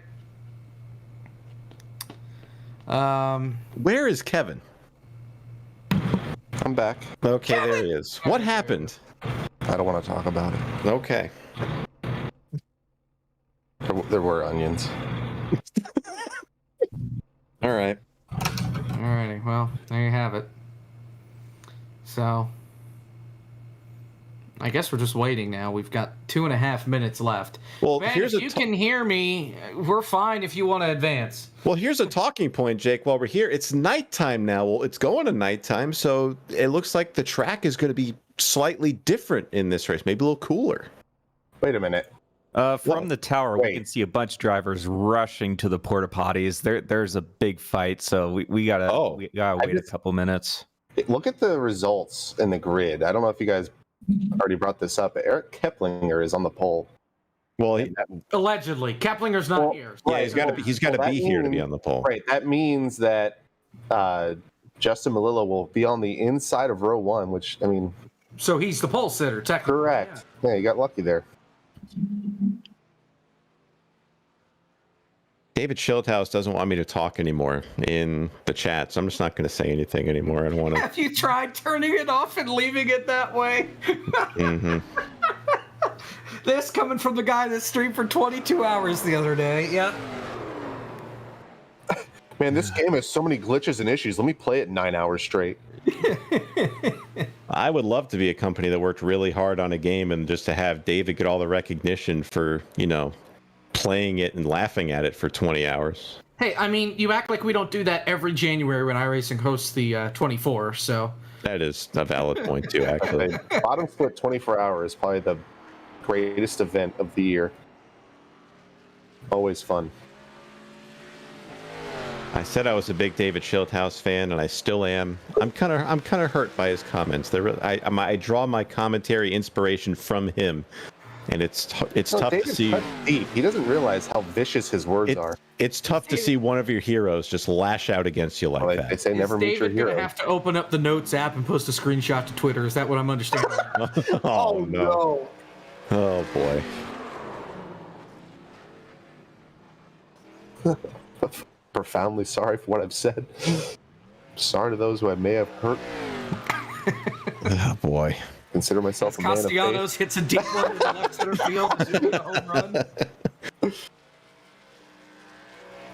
Where is Kevin? I'm back. Okay, there he is. What happened? I don't want to talk about it. Okay. There were onions. All right. Alrighty, well, there you have it. So, I guess we're just waiting now. We've got 2.5 minutes left. Well, Man, here's if you can hear me, we're fine if you want to advance. Well, here's a talking point, Jake. While we're here, it's nighttime now. Well, it's going to nighttime, so it looks like the track is going to be slightly different in this race, maybe a little cooler. Wait a minute. From the tower, we can see a bunch of drivers rushing to the porta potties. There's a big fight, so we gotta wait a couple minutes. Look at the results in the grid. I don't know if you guys already brought this up, but Eric Keplinger is on the pole. Well, Allegedly, Keplinger's not here. Yeah, he's got to be here to be on the pole. Right. That means that Justin Malillo will be on the inside of row 1, which, I mean... So he's the pole sitter, technically. Correct. Yeah, you got lucky there. David Schildhaus doesn't want me to talk anymore in the chat, so I'm just not going to say anything anymore. I don't want to... Have you tried turning it off and leaving it that way? Mm-hmm. This coming from the guy that streamed for 22 hours the other day. Yep. Man, this game has so many glitches and issues. Let me play it 9 hours straight. I would love to be a company that worked really hard on a game and just to have David get all the recognition for, playing it and laughing at it for 20 hours. Hey, I mean, you act like we don't do that every January when iRacing hosts the 24, so... That is a valid point, too, actually. Bottom Split 24 hours is probably the greatest event of the year. Always fun. I said I was a big David Schildhaus fan, and I still am. I'm kind of hurt by his comments. I draw my commentary inspiration from him, and it's tough to see. Deep. He doesn't realize how vicious his words are. It's tough to see one of your heroes just lash out against you like that. They say never meet your hero. David gonna have to open up the Notes app and post a screenshot to Twitter? Is that what I'm understanding? Oh no! Oh boy. Profoundly sorry for what I've said. Sorry to those who I may have hurt. Oh boy. Consider myself a man of faith. Castellanos hits a deep one in the left center field, zooming a home run.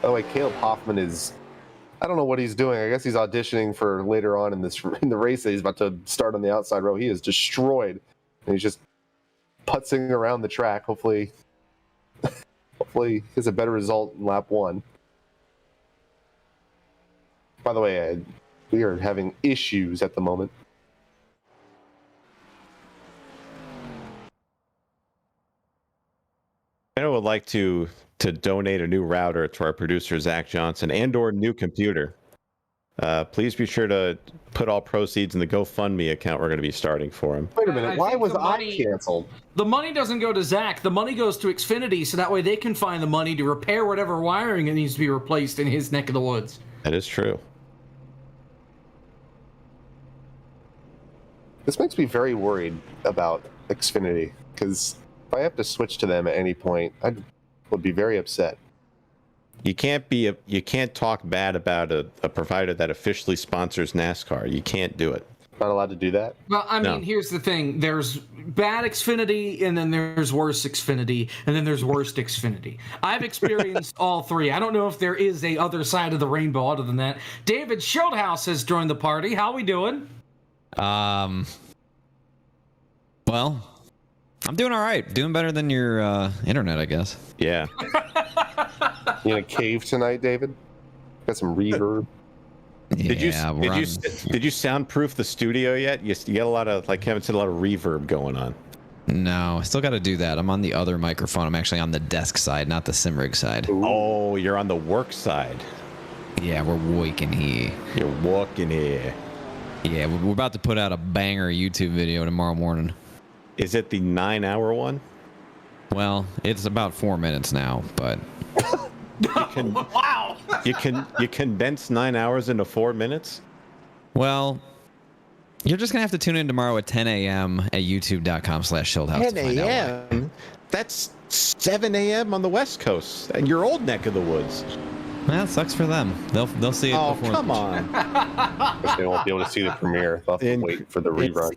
Oh wait, Caleb Hoffman is... I don't know what he's doing. I guess he's auditioning for later on in the race that he's about to start on the outside row. He is destroyed. And he's just putzing around the track. Hopefully he has a better result in lap 1. By the way, we are having issues at the moment. I would like to donate a new router to our producer Zach Johnson and/or new computer. Please be sure to put all proceeds in the GoFundMe account we're going to be starting for him. Wait a minute, why was I canceled? The money doesn't go to Zach. The money goes to Xfinity, so that way they can find the money to repair whatever wiring that needs to be replaced in his neck of the woods. That is true. This makes me very worried about Xfinity, because if I have to switch to them at any point, I would be very upset. You can't talk bad about a provider that officially sponsors NASCAR. You can't do it. Not allowed to do that? Well, I mean, here's the thing. There's bad Xfinity, and then there's worse Xfinity, and then there's worst Xfinity. I've experienced all three. I don't know if there is a other side of the rainbow other than that. David Schildhaus has joined the party. How we doing? Well, I'm doing all right. Doing better than your internet, I guess. Yeah. You in a cave tonight, David? Got some reverb. Did you soundproof the studio yet? You get a lot of, like Kevin said, a lot of reverb going on. No, I still got to do that. I'm on the other microphone. I'm actually on the desk side, not the Simrig side. Ooh. Oh, you're on the work side. Yeah, we're working here. You're walking here. Yeah, we're about to put out a banger YouTube video tomorrow morning. Is it the 9-hour one? Well, it's about 4 minutes now, but... Wow! You condense 9 hours into 4 minutes? Well, you're just going to have to tune in tomorrow at 10 a.m. at youtube.com/Schildhaus 10 a.m.? That's 7 a.m. on the West Coast, and your old neck of the woods. Well, sucks for them. They'll see it Oh, before. come on. They won't be able to see the premiere. They'll have to wait for the rerun.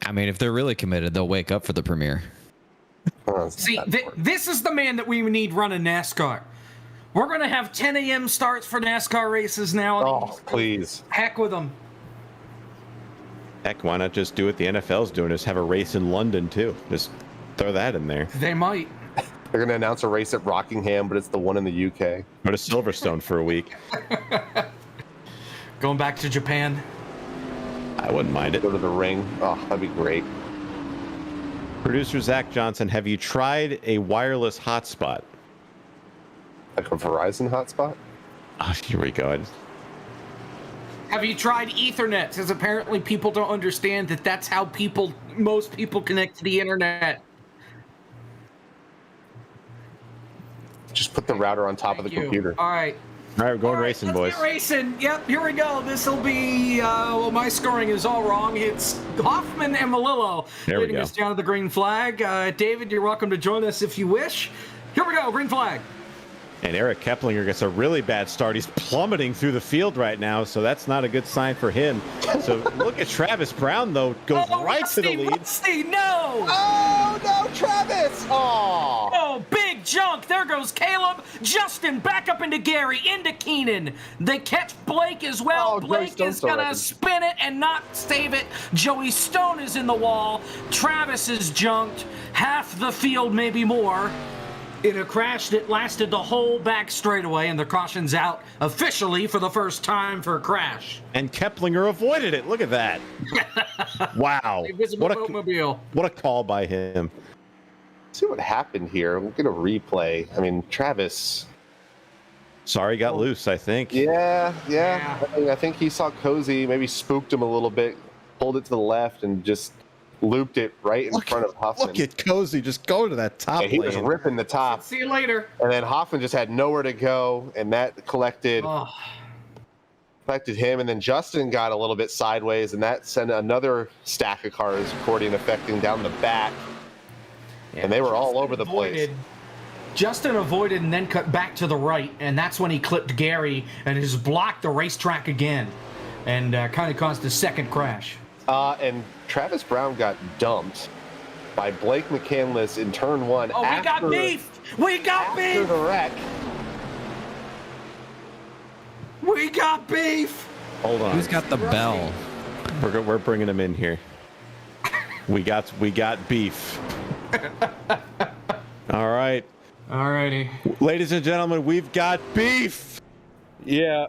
I mean, if they're really committed, they'll wake up for the premiere. See, this is the man that we need running NASCAR. We're going to have 10 a.m. starts for NASCAR races now. Oh, please. Heck with them. Heck, why not just do what the NFL's doing? Just have a race in London, too. Just throw that in there. They might. They're going to announce a race at Rockingham, but it's the one in the UK. Go to Silverstone for a week. Going back to Japan. I wouldn't mind it. Go to the ring. Oh, that'd be great. Producer Zach Johnson, have you tried a wireless hotspot? Like a Verizon hotspot? Oh, here we go. Have you tried Ethernet? Because apparently people don't understand that that's how most people connect to the internet. Just put the router on top of the computer. All right. All right, we're going racing, let's boys. Get racing. Yep, here we go. This will be, well, my scoring is all wrong. It's Hoffman and Malillo leading us down to the green flag. David, you're welcome to join us if you wish. Here we go, green flag. And Eric Keplinger gets a really bad start. He's plummeting through the field right now, so that's not a good sign for him. So look at Travis Brown, though, goes right to the lead. Rusty, no! Oh, no, Travis! Oh, big junk. There goes Caleb. Justin back up into Gary, into Keenan. They catch Blake as well. Blake is going to spin it and not save it. Joey Stone is in the wall. Travis is junked. Half the field, maybe more. In a crash that lasted the whole back straightaway, and the caution's out officially for the first time for a crash. And Keplinger avoided it. Look at that. Wow. What a call by him. See what happened here. We'll get a replay. I mean, Travis. Sorry, got loose, I think. Yeah. I think he saw Cozy, maybe spooked him a little bit, pulled it to the left, and just looped it right in front of Hoffman. Look at Cozy just go to that top lane. He was ripping the top. See you later. And then Hoffman just had nowhere to go, and that collected him. And then Justin got a little bit sideways, and that sent another stack of cars recording affecting down the back. Yeah, and they were all over the place. Justin avoided and then cut back to the right, and that's when he clipped Gary and has blocked the racetrack again, and kind of caused a second crash. And Travis Brown got dumped by Blake McCandless in turn one. Oh, we got beef! We got beef! After the wreck. We got beef! Hold on. Who's got the bell? We're bringing him in here. We got beef. All right. Alrighty. Ladies and gentlemen, we've got beef. Yeah.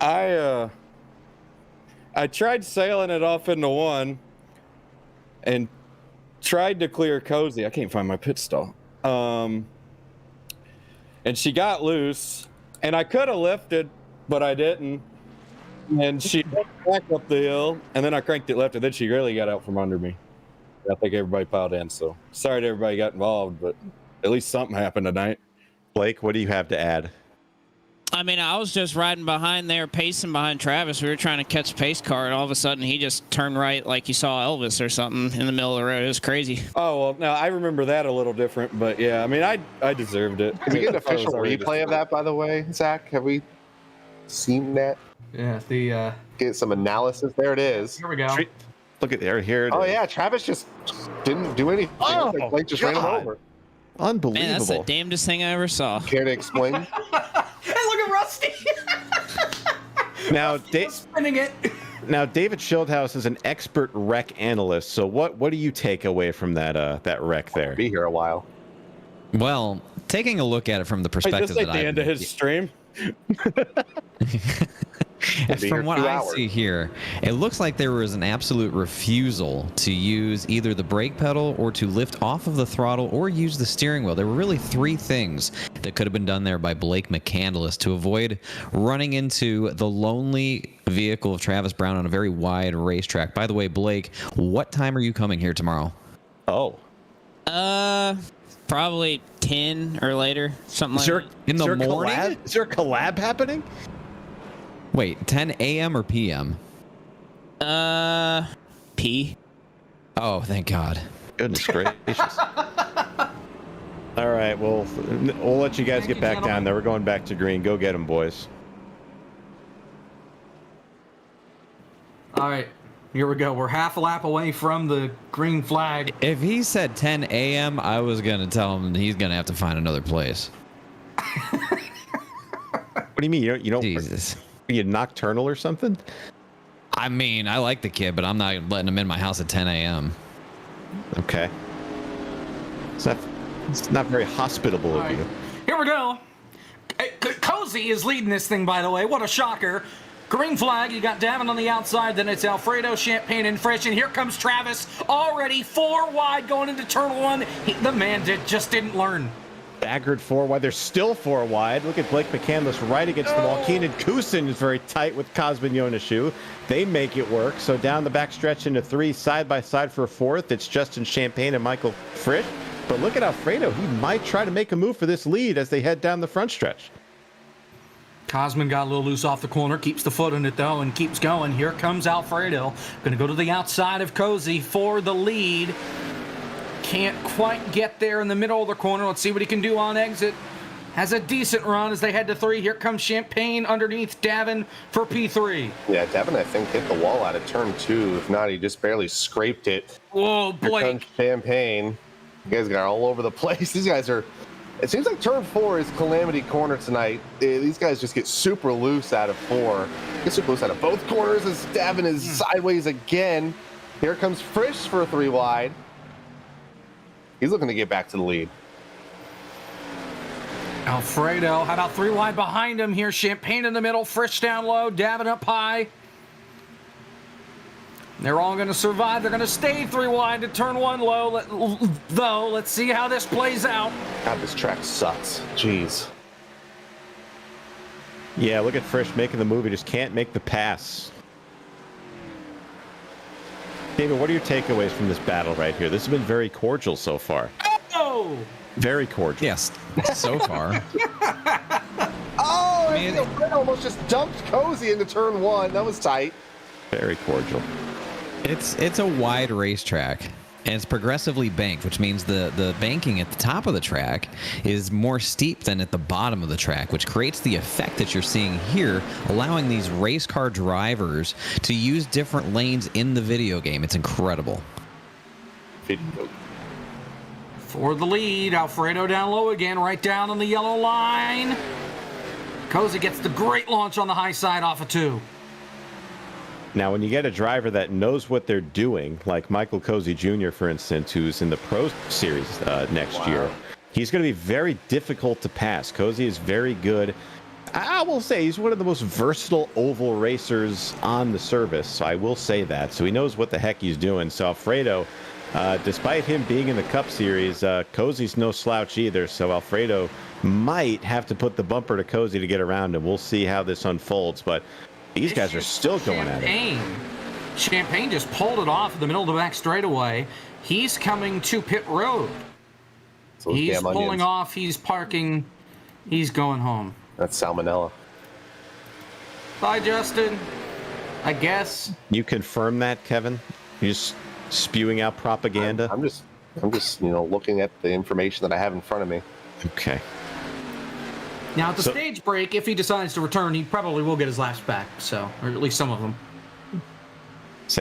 I tried sailing it off into one and tried to clear Cozy. I can't find my pit stall. And she got loose, and I could have lifted, but I didn't. And she went back up the hill, and then I cranked it left, and then she really got out from under me. I think everybody piled in, so sorry to everybody got involved, but at least something happened tonight. Blake, what do you have to add? I mean, I was just riding behind there, pacing behind Travis. We were trying to catch a pace car, and all of a sudden he just turned right like you saw Elvis or something in the middle of the road. It was crazy. Oh, well, no, I remember that a little different, but yeah, I mean, I deserved it. Did we get an official replay of that, by the way, Zach? Have we seen that? Yeah, get some analysis. There it is. Here we go. Look at there. Here it is. Oh, yeah, Travis just didn't do anything. Oh, Blake just ran him over. Unbelievable. Man, that's the damnedest thing I ever saw. Care to explain? Hey, look at Rusty! Now, spinning it. Now, David Schildhouse is an expert wreck analyst. So, what do you take away from that wreck there? Be here a while. Well, taking a look at it from the perspective that the end of his stream. From what I see here, it looks like there was an absolute refusal to use either the brake pedal or to lift off of the throttle or use the steering wheel. There were really three things that could have been done there by Blake McCandless to avoid running into the lonely vehicle of Travis Brown on a very wide racetrack. By the way, Blake, what time are you coming here tomorrow? Oh. Probably 10 or later, something like that. In the morning? Is there a collab happening? Wait, 10 a.m. or p.m.? P. Oh, thank God. Goodness gracious. All right, well, we'll let you guys get back down there. We're going back to green. Go get them, boys. All right, here we go. We're half a lap away from the green flag. If he said 10 a.m., I was going to tell him he's going to have to find another place. What do you mean? You don't Jesus. Are you nocturnal or something? I mean, I like the kid, but I'm not letting him in my house at 10 a.m. Okay. It's not very hospitable of you. Here we go. Cozy is leading this thing, by the way. What a shocker. Green flag. You got Davin on the outside. Then it's Alfredo, Champagne, and Frisch. And here comes Travis. Already 4 wide going into turn 1. The man just didn't learn. Staggered 4 wide. They're still 4 wide. Look at Blake McCandless right against the wall. Keenan Kusin is very tight with Cosmin Yonashu. They make it work. So down the back stretch into 3, side by side for a 4th. It's Justin Champagne and Michael Frisch. But look at Alfredo. He might try to make a move for this lead as they head down the front stretch. Cosmin got a little loose off the corner, keeps the foot in it though, and keeps going. Here comes Alfredo. Going to go to the outside of Cozy for the lead. Can't quite get there in the middle of the corner. Let's see what he can do on exit. Has a decent run as they head to 3. Here comes Champagne underneath Davin for P3. Yeah, Davin, I think, hit the wall out of turn 2. If not, he just barely scraped it. Whoa, Here Blake. comes Champagne. You guys got all over the place. These guys are... It seems like turn 4 is Calamity Corner tonight. These guys just get super loose out of 4. Get super loose out of both corners as Davin is sideways again. Here comes Frisch for a 3 wide. He's looking to get back to the lead. Alfredo, how about 3 wide behind him here? Champagne in the middle, Frisch down low, Davin up high. They're all going to survive. They're going to stay 3 wide to turn 1 low. Though, let's see how this plays out. God, this track sucks. Jeez. Yeah, look at Frisch making the move. He just can't make the pass. David, what are your takeaways from this battle right here? This has been very cordial so far. Oh! Very cordial. Yes, so far. Oh, Alfredo almost just dumped Cozy into turn 1. That was tight. Very cordial. It's a wide racetrack, and it's progressively banked, which means the banking at the top of the track is more steep than at the bottom of the track, which creates the effect that you're seeing here, allowing these race car drivers to use different lanes in the video game. It's incredible. For the lead, Alfredo down low again, right down on the yellow line. Cozy gets the great launch on the high side off of 2. Now, when you get a driver that knows what they're doing, like Michael Cozy Jr., for instance, who's in the Pro Series next year, he's going to be very difficult to pass. Cozy is very good. I will say he's one of the most versatile oval racers on the service, so I will say that. So he knows what the heck he's doing. So Alfredo, despite him being in the Cup Series, Cozy's no slouch either. So Alfredo might have to put the bumper to Cozy to get around him. We'll see how this unfolds, but these guys are still going at it. Champagne just pulled it off in the middle of the back straightaway. He's coming to pit road. So he's pulling off. He's parking. He's going home. That's salmonella. Bye, Justin. I guess. You confirm that, Kevin? You're just spewing out propaganda? I'm just looking at the information that I have in front of me. Okay. Now, at the stage break, if he decides to return, he probably will get his laps back, or at least some of them.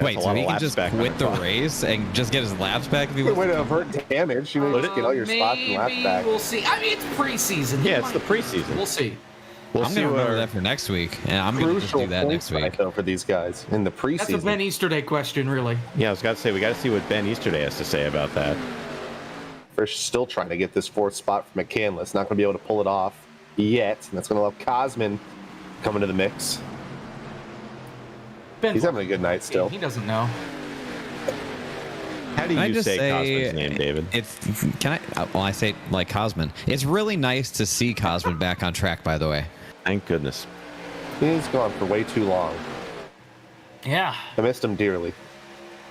Wait, so he can just quit the race and just get his laps back if he wants way to avert damage. You know, just get all your spots and laps back. We'll see. I mean, it's preseason. Yeah, it's the preseason. We'll see. I'm going to remember that for next week, and I'm going to just do that next week. Though, for these guys in the preseason. That's a Ben Easterday question, really. Yeah, I was going to say, we got to see what Ben Easterday has to say about that. Frisch still trying to get this 4th spot from McCandless. Not going to be able to pull it off yet, and that's going to allow Cosmin come into the mix. He's having a good night still. He doesn't know. How do you say Cosmin's name, David? I say it like Cosmin. It's really nice to see Cosmin back on track, by the way. Thank goodness. He's gone for way too long. Yeah. I missed him dearly.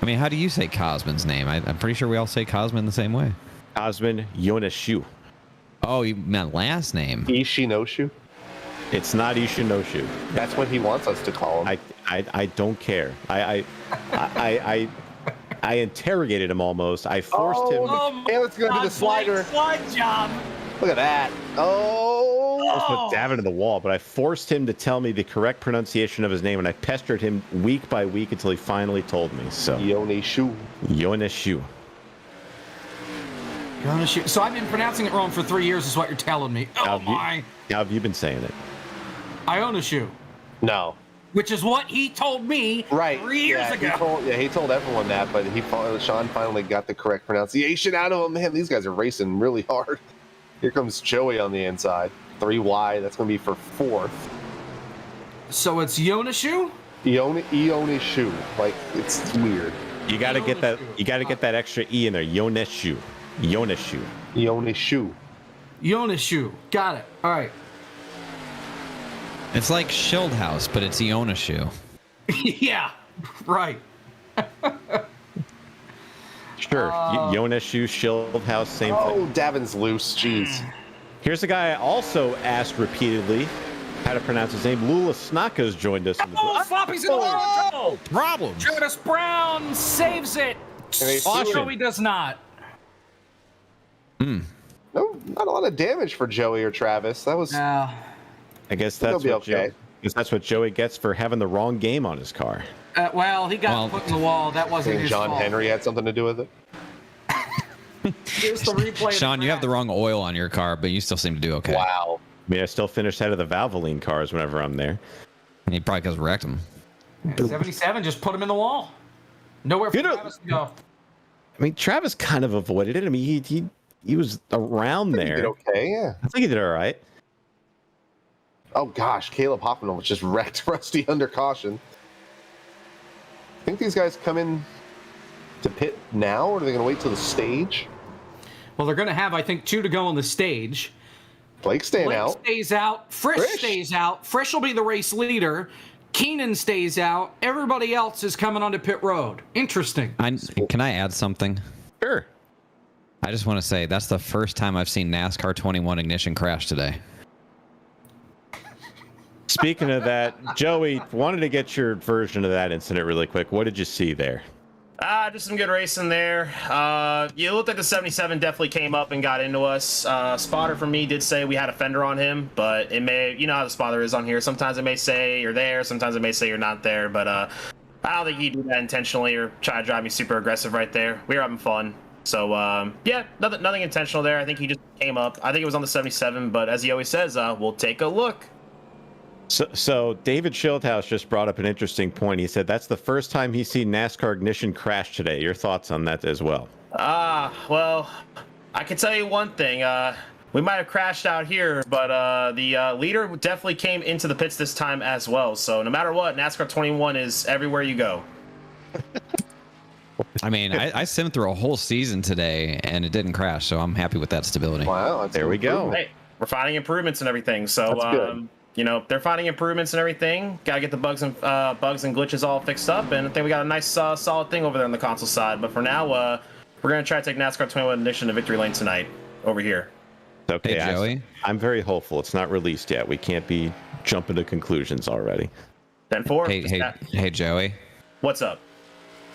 I mean, how do you say Cosmin's name? I'm pretty sure we all say Cosmin the same way. Cosmin Yonashu. Oh, you meant last name. Ishinoshu? It's not Ishinoshu. That's what he wants us to call him. I don't care. I I interrogated him almost. I forced him. And it's going to be the slider. Slide job. Look at that. Oh. I almost put Davin in the wall, but I forced him to tell me the correct pronunciation of his name, and I pestered him week by week until he finally told me. So Yoneshu. Yoneshu. So I've been pronouncing it wrong for 3 years, is what you're telling me. How have you been saying it? Ioneshu. No. Which is what he told me 3 years ago. He told everyone that, but Sean finally got the correct pronunciation out of him. Man, these guys are racing really hard. Here comes Joey on the inside. 3 wide. That's going to be for 4th. So it's Yoneshu? Ioneshu. Like, it's weird. You got to get that. You got to get that extra E in there. Yoneshu. Yoneshu. Yoneshu. Yoneshu. Got it. All right. It's like Schildhouse, but it's Ioneshu. Yeah. Right. Sure. Yoneshu, Schildhouse, same thing. Oh, Davin's loose. Jeez. Here's a guy I also asked repeatedly how to pronounce his name. Lula Snaka's joined us. Floppy's in the water. Problems. Curtis Brown saves it. Joey does not. No, not a lot of damage for Joey or Travis. That was. I guess that's what Joey, that's what Joey gets for having the wrong game on his car. Well, he got put in the wall. That wasn't his John fault. Henry had something to do with it. Here's the replay. Sean, you have the wrong oil on your car, but you still seem to do okay. Wow. I mean, I still finish ahead of the Valvoline cars whenever I'm there. He probably because wrecked him. 77 just put him in the wall. Nowhere for Travis to go. I mean, Travis kind of avoided it. I mean, he was around there. He did okay, yeah. I think he did all right. Oh gosh, Caleb Hoffman was just wrecked Rusty under caution. I think these guys come in to pit now, or are they going to wait till the stage? Well, they're going to have, I think, 2 to go on the stage. Blake out. Stays out. Frisch stays out. Frisch will be the race leader. Keenan stays out. Everybody else is coming onto pit road. Interesting. Can I add something? Sure. I just want to say that's the first time I've seen NASCAR 21 ignition crash today. Speaking of that, Joey, wanted to get your version of that incident really quick. What did you see there? Just some good racing there. You looked like the 77 definitely came up and got into us. Spotter for me did say we had a fender on him, but it may, you know how the spotter is on here. Sometimes it may say you're there, sometimes it may say you're not there, but I don't think he'd do that intentionally or try to drive me super aggressive right there. We were having fun. So, yeah, nothing intentional there. I think he just came up. I think it was on the 77, but as he always says, we'll take a look. So David Schildhouse just brought up an interesting point. He said that's the first time he's seen NASCAR ignition crash today. Your thoughts on that as well? Well, I can tell you one thing. We might have crashed out here, but the leader definitely came into the pits this time as well. So no matter what, NASCAR 21 is everywhere you go. I mean, I simmed through a whole season today, and it didn't crash, so I'm happy with that stability. Wow, there we go. Hey, we're finding improvements and everything. So, you know, they're finding improvements and everything. Got to get the bugs and glitches all fixed up, and I think we got a nice solid thing over there on the console side. But for now, we're going to try to take NASCAR 21 Ignition to victory lane tonight over here. Okay, hey, Joey. I'm very hopeful. It's not released yet. We can't be jumping to conclusions already. 10-4. Hey, Joey. What's up?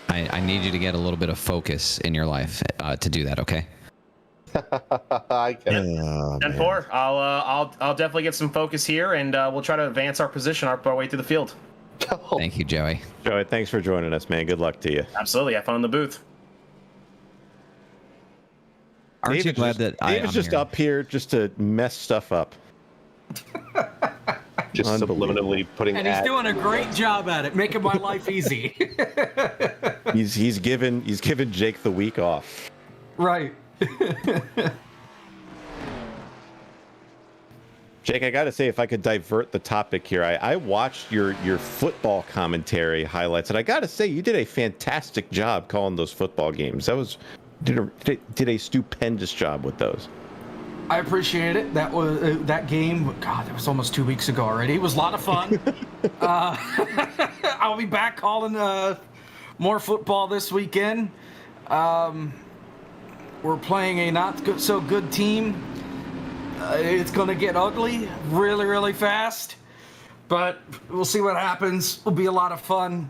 I need you to get a little bit of focus in your life to do that, okay? I can. 10-4. I'll definitely get some focus here, and we'll try to advance our position our way through the field. Thank you, Joey. Joey, thanks for joining us, man. Good luck to you. Absolutely. Have fun in the booth. Aren't you glad that I'm just here? up here just to mess stuff up? Just subliminally putting. And he's doing a great job at it, making my life easy. he's given Jake the week off. Right. Jake, I gotta say, if I could divert the topic here, I watched your football commentary highlights, and I gotta say, you did a fantastic job calling those football games. Did a stupendous job with those. I appreciate it. That was that game. God, that was almost 2 weeks ago already. It was a lot of fun. I'll be back calling more football this weekend. We're playing a not so good team. It's going to get ugly really, really fast. But we'll see what happens. It'll be a lot of fun.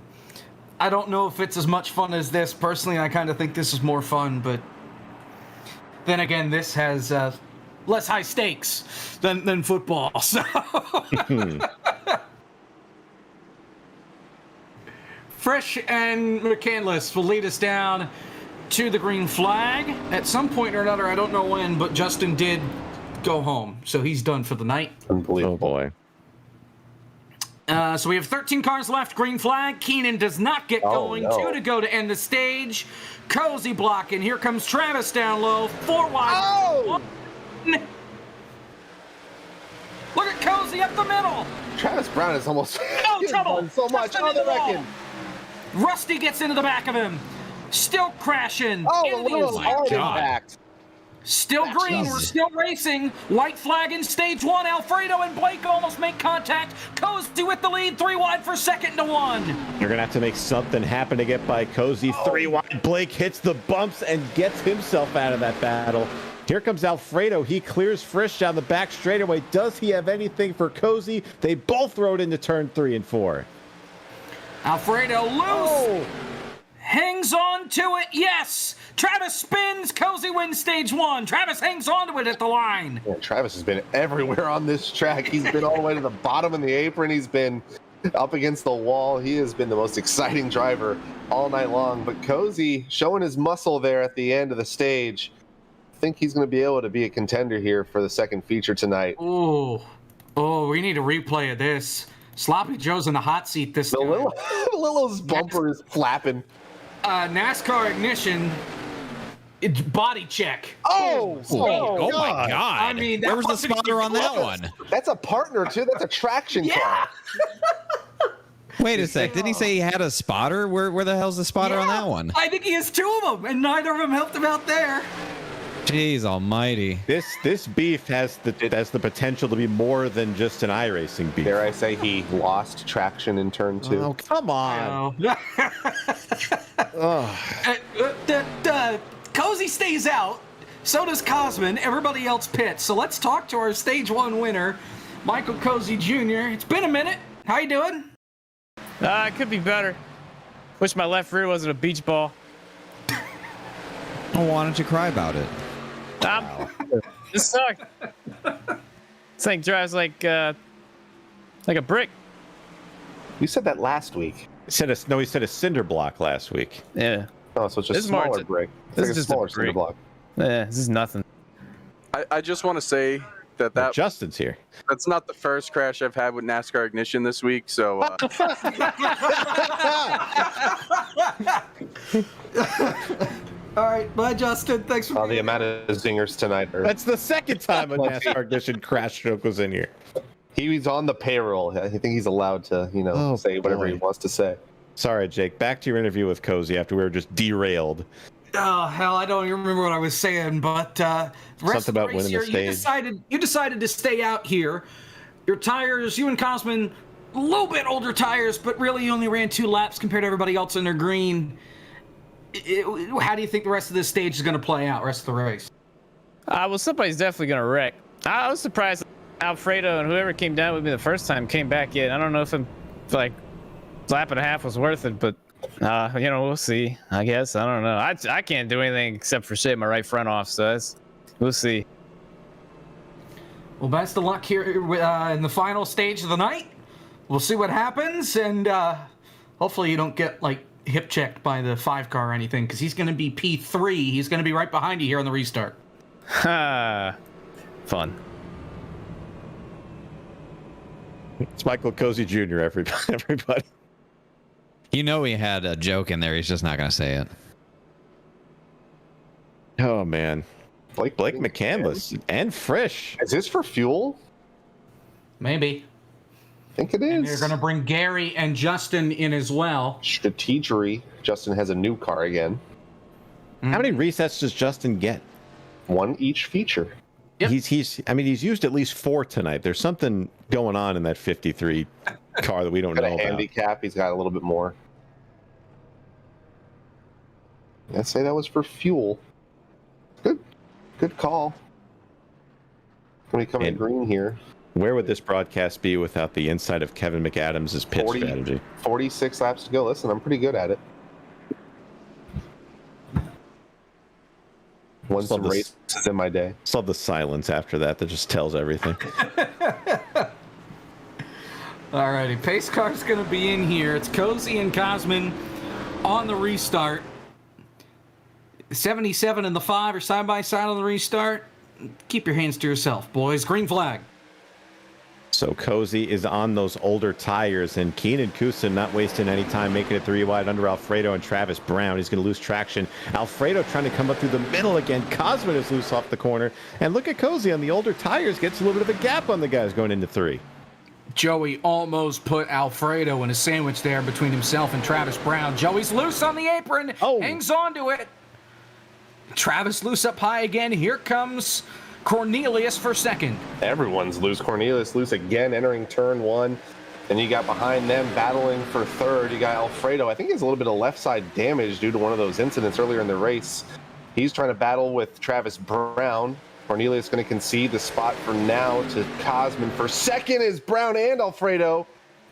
I don't know if it's as much fun as this. Personally, I kind of think this is more fun, but then again, this has less high stakes than football. So Frisch and McCandless will lead us down to the green flag at some point or another. I don't know when, but Justin did go home, so he's done for the night. Unbelievable. Oh boy. So we have 13 cars left. Green flag. Keenan does not get going. No. 2 to go to end the stage. Cozy blocking. Here comes Travis down low. 4 wide. Oh! Look at Cozy up the middle. Travis Brown is almost No trouble. so much. Just Oh, into they the wall. reckon. Rusty gets into the back of him. Still crashing. Oh, into a the little hard inside. impact. Still green. We're still racing. White flag in stage 1. Alfredo and Blake almost make contact. Cozy with the lead. 3 wide for second to 1. You're going to have to make something happen to get by Cozy. 3 wide. Blake hits the bumps and gets himself out of that battle. Here comes Alfredo. He clears Frisch down the back straightaway. Does he have anything for Cozy? They both rode into turn 3 and 4. Alfredo loose. Hangs on to it. Yes. Travis spins. Cozy wins stage 1. Travis hangs on to it at the line. Yeah, Travis has been everywhere on this track. He's been all the way to the bottom in the apron. He's been up against the wall. He has been the most exciting driver all night long. But Cozy showing his muscle there at the end of the stage. I think he's going to be able to be a contender here for the second feature tonight. Oh, we need a replay of this. Sloppy Joe's in the hot seat this time. Lilo's bumper is flapping. NASCAR ignition. It's body check. Oh my God. I mean, where was the spotter on that one? That's a partner too. That's a traction car. Wait a sec. Didn't he say he had a spotter? Where the hell's the spotter on that one? I think he has 2 of them, and neither of them helped him out there. Jeez almighty. This beef has the potential to be more than just an iRacing beef. Dare I say he lost traction in turn 2? Oh, come on. Cozy stays out. So does Cosman. Everybody else pits. So let's talk to our stage 1 winner, Michael Cozy Jr. It's been a minute. How you doing? It could be better. Wish my left rear wasn't a beach ball. Well, why don't you cry about it? This sucked. This thing drives like a brick. You said that last week. He said a cinder block last week. Yeah. Oh, so it's just a smaller brick. It's This like is a just smaller a cinder brick. block. Yeah, this is nothing. I just want to say that Justin's here. That's not the first crash I've had with NASCAR ignition this week. So All right, bye, Justin. Thanks for the amount of zingers tonight. That's the second time a NASCAR ignition crash joke was in here. He's on the payroll. I think he's allowed to, say whatever he wants to say. Sorry, Jake. Back to your interview with Cozy after we were just derailed. Oh hell, I don't even remember what I was saying, but the rest Something of about the race winning the here, stage. you decided to stay out here. Your tires, you and Cosman, a little bit older tires, but really you only ran 2 laps compared to everybody else in their green. How do you think the rest of this stage is going to play out, rest of the race? Well, somebody's definitely gonna wreck. I was surprised Alfredo and whoever came down with me the first time came back in. I don't know if lap and a half was worth it, but we'll see. I guess I don't know. I can't do anything except for shave my right front off, so we'll see. Well, best of luck here in the final stage of the night. We'll see what happens, and hopefully you don't get hip checked by the 5 car or anything, because he's going to be P3. He's going to be right behind you here on the restart. Ha! Fun. It's Michael Cozy Jr. Everybody. You know he had a joke in there. He's just not going to say it. Oh man, Blake McCandless and Frisch. Is this for fuel? Maybe. I think it is. And they're going to bring Gary and Justin in as well. Strategery. Justin has a new car again. How many resets does Justin get? 1 each feature. Yep. He's used at least 4 tonight. There's something going on in that 53 car that we don't know Got a about. handicap. He's got a little bit more. I'd say that was for fuel. Good call. When we come in green here. Where would this broadcast be without the insight of Kevin McAdams' pit strategy? 46 laps to go. Listen, I'm pretty good at it. Won some races in my day. Just love the silence after that just tells everything. Alrighty, pace car's going to be in here. It's Cozy and Cosman on the restart. 77 and the 5 are side by side on the restart. Keep your hands to yourself, boys. Green flag. So Cozy is on those older tires, and Keenan Kusin not wasting any time, making it 3 wide under Alfredo and Travis Brown. He's going to lose traction. Alfredo trying to come up through the middle again. Cosman is loose off the corner. And look at Cozy on the older tires. Gets a little bit of a gap on the guys going into 3. Joey almost put Alfredo in a sandwich there between himself and Travis Brown. Joey's loose on the apron. Hangs on to it. Travis loose up high again. Here comes Cornelius for second. Everyone's loose. Cornelius loose again, entering turn 1. Then you got behind them battling for third. You got Alfredo. I think he has a little bit of left side damage due to one of those incidents earlier in the race. He's trying to battle with Travis Brown. Cornelius going to concede the spot for now to Cosman for second as Brown and Alfredo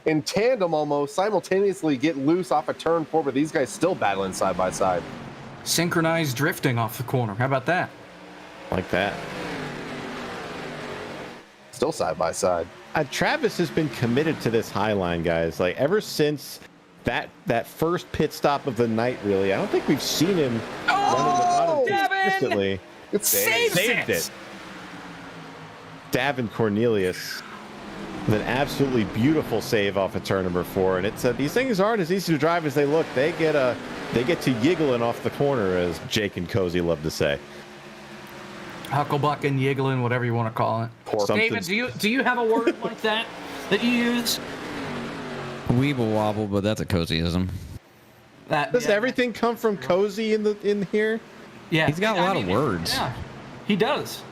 in tandem almost simultaneously get loose off of turn 4, but these guys still battling side by side. Synchronized drifting off the corner. How about that? Like that. Still side by side. Travis has been committed to this high line, guys. Like ever since that first pit stop of the night, really. I don't think we've seen him running consistently. It saved it. Davin Cornelius with an absolutely beautiful save off of turn number 4, and it's these things aren't as easy to drive as they look. They get to yiggling off the corner, as Jake and Cozy love to say. Hucklebucking, yiggling, whatever you want to call it. David, do you have a word like that you use? Weeble wobble, but that's a Cozyism. Does everything come from Cozy in here? Yeah, he's got a lot of words. Yeah, he does.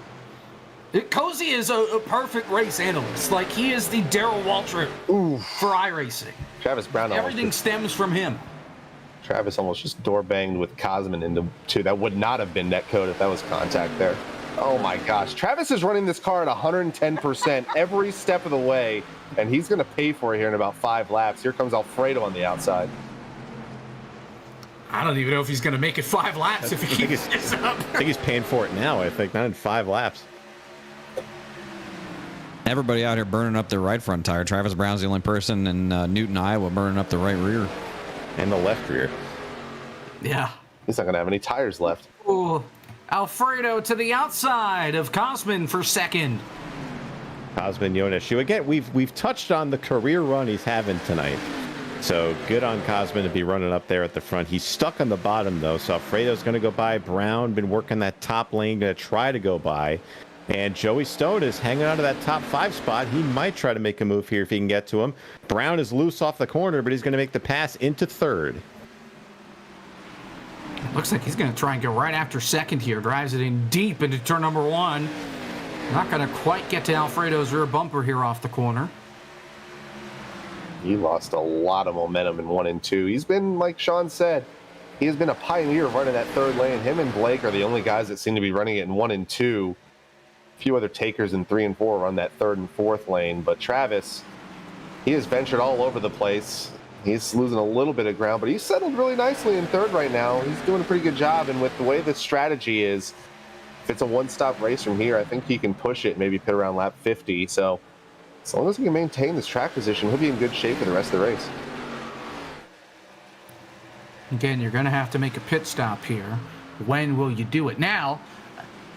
Cozy is a perfect race analyst. Like, he is the Darrell Waltrip for iRacing. Travis Brown. Everything stems from him. Travis almost just door banged with Cosman into 2. That would not have been netcode if that was contact there. Oh my gosh. Travis is running this car at 110% every step of the way, and he's going to pay for it here in about 5 laps. Here comes Alfredo on the outside. I don't even know if he's going to make it 5 laps if he keeps this up. I think he's paying for it now. I think not in 5 laps. Everybody out here burning up their right front tire. Travis Brown's the only person in Newton, Iowa, burning up the right rear. And the left rear. Yeah. He's not going to have any tires left. Ooh. Alfredo to the outside of Cosman for second. Cosman Yoneshu. Again, we've touched on the career run he's having tonight. So good on Cosman to be running up there at the front. He's stuck on the bottom, though, so Alfredo's going to go by. Brown been working that top lane, going to try to go by. And Joey Stone is hanging on to that top 5 spot. He might try to make a move here if he can get to him. Brown is loose off the corner, but he's going to make the pass into 3rd. Looks like he's going to try and go right after second here. Drives it in deep into turn number 1. Not going to quite get to Alfredo's rear bumper here off the corner. He lost a lot of momentum in 1 and 2. He's been, like Sean said, he has been a pioneer of running that 3rd lane. Him and Blake are the only guys that seem to be running it in 1 and 2. A few other takers in 3 and 4 run that 3rd and 4th lane. But Travis, he has ventured all over the place. He's losing a little bit of ground, but he's settled really nicely in 3rd right now. He's doing a pretty good job. And with the way the strategy is, if it's a one-stop race from here, I think he can push it, maybe pit around lap 50. So as long as he can maintain this track position, he'll be in good shape for the rest of the race. Again, you're going to have to make a pit stop here. When will you do it? Now,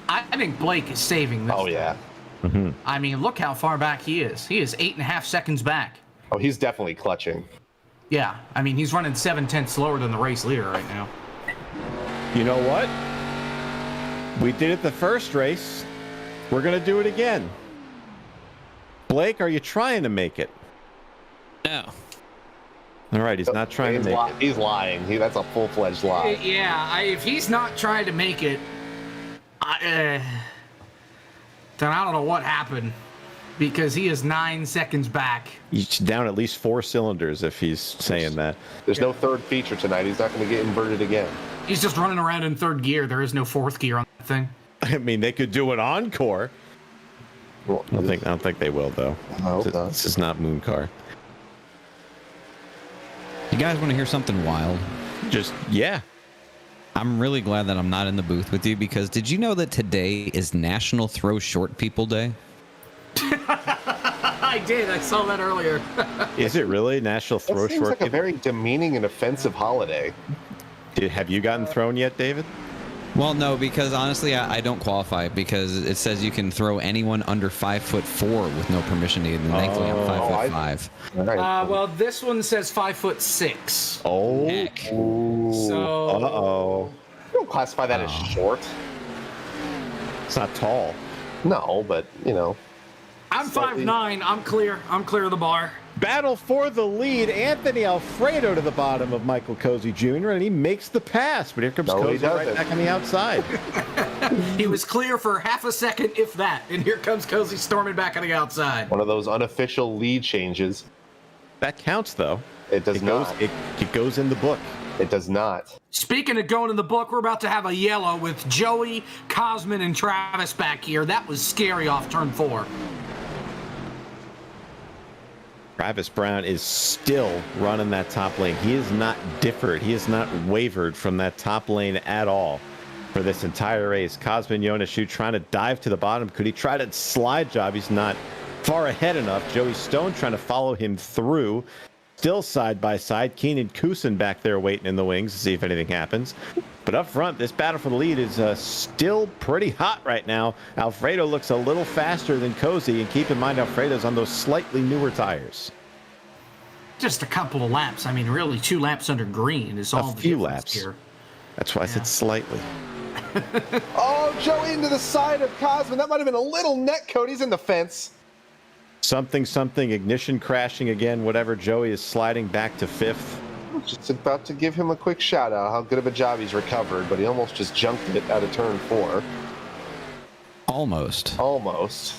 I think Blake is saving this. Oh, yeah. Mm-hmm. I mean, look how far back he is. He is 8.5 seconds back. Oh, he's definitely clutching. Yeah, I mean, he's running 7/10 slower than the race leader right now. You know what? We did it the first race. We're going to do it again. Blake, are you trying to make it? No. All right, he's not trying to make it. He's lying. That's a full-fledged lie. Yeah, if he's not trying to make it, then I don't know what happened, because he is 9 seconds back. He's down at least 4 cylinders if he's saying that. There's no 3rd feature tonight. He's not going to get inverted again. He's just running around in 3rd gear. There is no 4th gear on that thing. I mean, they could do an encore. Well, I don't think they will though. This is not Moon Car. You guys want to hear something wild? Yeah. I'm really glad that I'm not in the booth with you, because did you know that today is National Throw Short People Day? I did. I saw that earlier. Is it really National Throw That seems Short like People? a very demeaning and offensive holiday. Have you gotten thrown yet, David? Well, no, because honestly, I don't qualify, because it says you can throw anyone under 5'4" with no permission needed. And thankfully, I'm 5'5". Well, this one says 5'6". Oh. Heck. So. Uh-oh. You don't classify that as short. It's not tall. No, but, you know. I'm 5'9". I'm clear. I'm clear of the bar. Battle for the lead. Anthony Alfredo to the bottom of Michael Cozy Jr. and he makes the pass, but here comes Cozy right back on the outside. He was clear for half a second, if that, and here comes Cozy storming back on the outside. One of those unofficial lead changes. That counts, though. It does not. It goes in the book. It does not. Speaking of going in the book, we're about to have a yellow with Joey, Cosman, and Travis back here. That was scary off turn 4. Travis Brown is still running that top lane. He is not differed. He has not wavered from that top lane at all for this entire race. Cosman Yoneshu trying to dive to the bottom. Could he try to slide job? He's not far ahead enough. Joey Stone trying to follow him through. Still side by side. Keenan Kusin back there waiting in the wings to see if anything happens. But up front, this battle for the lead is still pretty hot right now. Alfredo looks a little faster than Cozy, and keep in mind Alfredo's on those slightly newer tires. Just a couple of laps. I mean, really, 2 laps under green is all the difference laps here. That's why I said slightly. Oh, Joey into the side of Cosman. That might have been a little net code. He's in the fence. Something, ignition crashing again, whatever. Joey is sliding back to 5th. Just about to give him a quick shout out how good of a job he's recovered, but he almost just jumped it out of turn 4. Almost.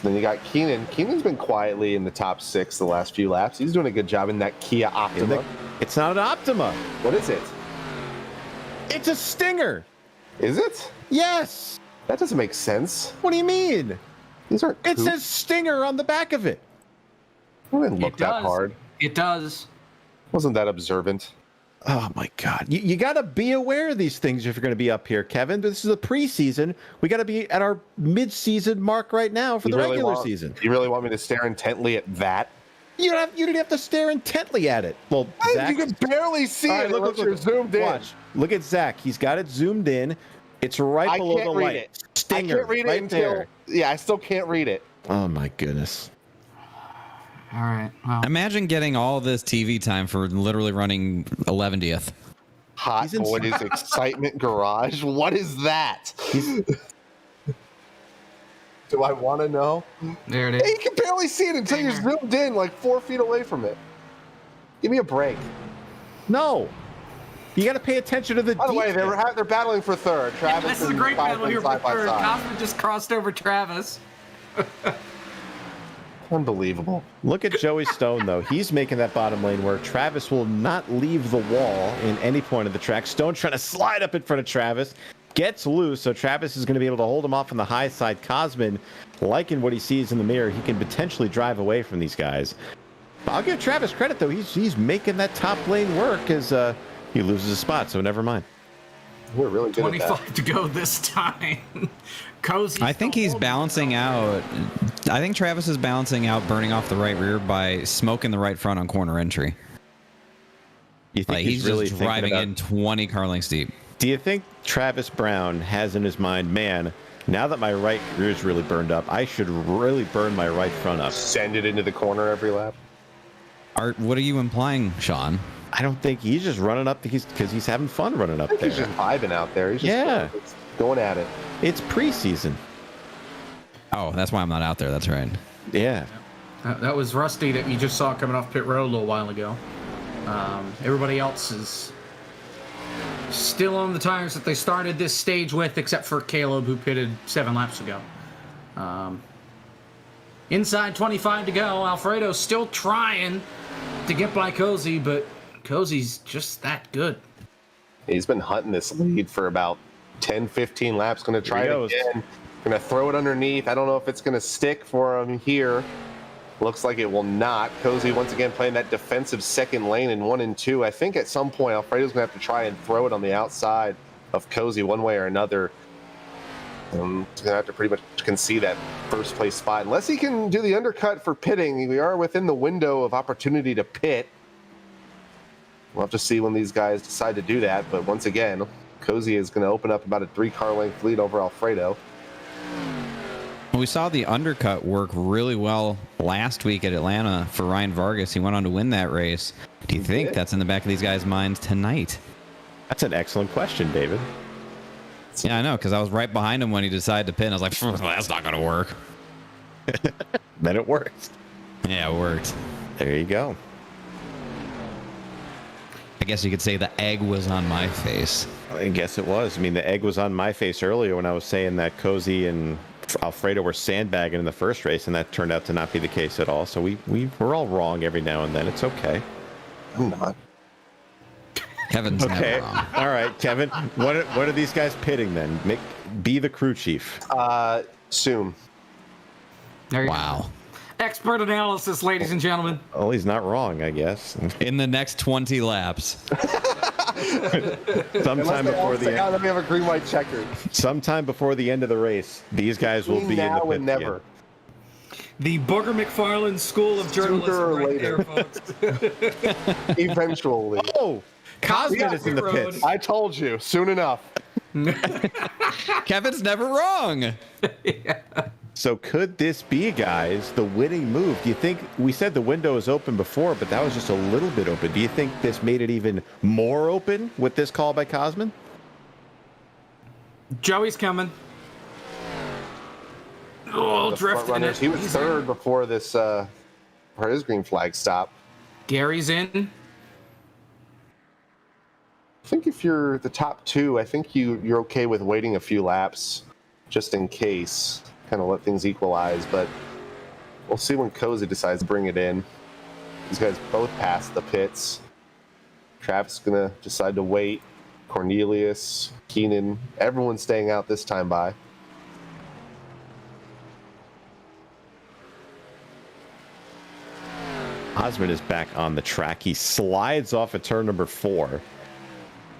Then you got Keenan. Keenan's been quietly in the top 6 the last few laps. He's doing a good job in that Kia Optima. It's not an Optima. What is it? It's a Stinger. Is it? Yes. That doesn't make sense. What do you mean? These aren't It says Stinger on the back of it. I didn't look that hard. It does. Wasn't that observant? Oh my God! You got to be aware of these things if you're going to be up here, Kevin. This is a preseason. We got to be at our mid-season mark right now for the regular season. You really want me to stare intently at that? You didn't have to stare intently at it. Well, Zach, you can barely see it. Look, you're zoomed in. Watch. Look at Zach. He's got it zoomed in. It's right below the light. It. Stinger. I can't read it until. There. Yeah, I still can't read it. Oh my goodness. All right. Well. Imagine getting all this TV time for literally running 11th. Hot Boys Excitement Garage. What is that? Do I want to know? There it is. Hey, you can barely see it until you're zoomed in like 4 feet away from it. Give me a break. No. You got to pay attention to the By the way, they're battling for 3rd. Travis this is a great battle here for 3rd. Cosman Cosman just crossed over Travis. Unbelievable. Look at Joey Stone, though. He's making that bottom lane work. Travis will not leave the wall in any point of the track. Stone trying to slide up in front of Travis. Gets loose, so Travis is going to be able to hold him off on the high side. Cosman, liking what he sees in the mirror, he can potentially drive away from these guys. I'll give Travis credit, though. He's making that top lane work as he loses his spot, so never mind. We're really good 25 to go this time. Cozy. I think he's balancing out. I think Travis is balancing out burning off the right rear by smoking the right front on corner entry. You think he's really just driving in 20 car lengths deep? Do you think Travis Brown has in his mind, man, now that my right rear is really burned up, I should really burn my right front up? Send it into the corner every lap? What are you implying, Sean? I don't think he's just running up because he's having fun running up there. He's just vibing out there. He's just going at it. It's preseason. Oh, that's why I'm not out there. That's right. Yeah. That was Rusty that you just saw coming off pit road a little while ago. Everybody else is still on the tires that they started this stage with, except for Caleb, who pitted 7 laps ago. Inside 25 to go. Alfredo's still trying to get by Cozy, but Cozy's just that good. He's been hunting this lead for about 10, 15 laps. Going to try it again. Gonna throw it underneath. I don't know if it's gonna stick for him here. Looks like it will not. Cozy once again playing that defensive second lane in 1 and 2. I think at some point Alfredo's gonna have to try and throw it on the outside of Cozy one way or another. He's gonna have to pretty much concede that first place spot. Unless he can do the undercut for pitting, we are within the window of opportunity to pit. We'll have to see when these guys decide to do that. But once again, Cozy is gonna open up about a 3-car length lead over Alfredo. We saw the undercut work really well last week at Atlanta for Ryan Vargas. He went on to win that race. Do you think that's in the back of these guys' minds tonight? That's an excellent question, David. Yeah, I know, because I was right behind him when he decided to pit, and I was like, that's not going to work. Then it worked. Yeah, it worked. There you go. I guess you could say the egg was on my face. I guess it was. I mean, the egg was on my face earlier when I was saying that Cozy and Alfredo were sandbagging in the first race, and that turned out to not be the case at all. So we're all wrong every now and then. It's okay. I'm not. Kevin's never wrong. All right, Kevin. What are these guys pitting then? Be the crew chief. Soon. Wow. Expert analysis, ladies and gentlemen. Oh, he's not wrong, I guess. In the next 20 laps. Sometime before the end. Let me have a green white checkered. Sometime before the end of the race, these guys will be now in the and never. Again. The Booger McFarland School of Journalism right there, folks. Eventually. Oh, Cosman is in the pits. I told you, soon enough. Kevin's never wrong. Yeah. So could this be, guys, the winning move? Do you think, we said the window was open before, but that was just a little bit open. Do you think this made it even more open with this call by Cosman? Joey's coming. Oh, drifting it. He was third before this, for his green flag stop. Gary's in. I think if you're the top two, I think you're okay with waiting a few laps just in case. Kind of let things equalize, but we'll see when Cozy decides to bring it in. These guys both passed the pits. Travis is gonna decide to wait. Cornelius, Keenan, everyone's staying out this time by. Osmond is back on the track. He slides off at turn number 4.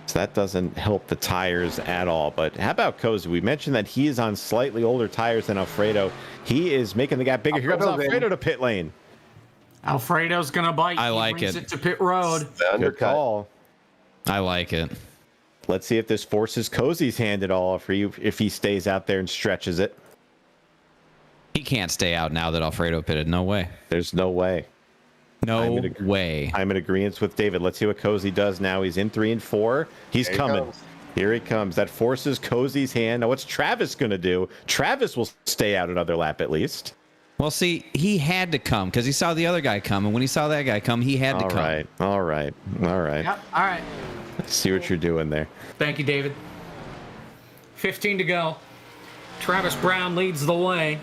So that doesn't help the tires at all. But how about Cozy? We mentioned that he is on slightly older tires than Alfredo. He is making the gap bigger. Here comes Alfredo to pit lane. Alfredo's going to bite. I like he brings it. it to pit road. Good call. I like it. Let's see if this forces Cozy's hand at all if he stays out there and stretches it. He can't stay out now that Alfredo pitted. No way. There's no way. No way. I'm in agreement with David. Let's see what Cozy does now. He's in 3 and 4. He's coming. Here he comes. That forces Cozy's hand. Now, what's Travis going to do? Travis will stay out another lap at least. Well, see, he had to come because he saw the other guy come. And when he saw that guy come, he had to come. All right. Yep. All right. Let's see what you're doing there. Thank you, David. 15 to go. Travis Brown leads the way.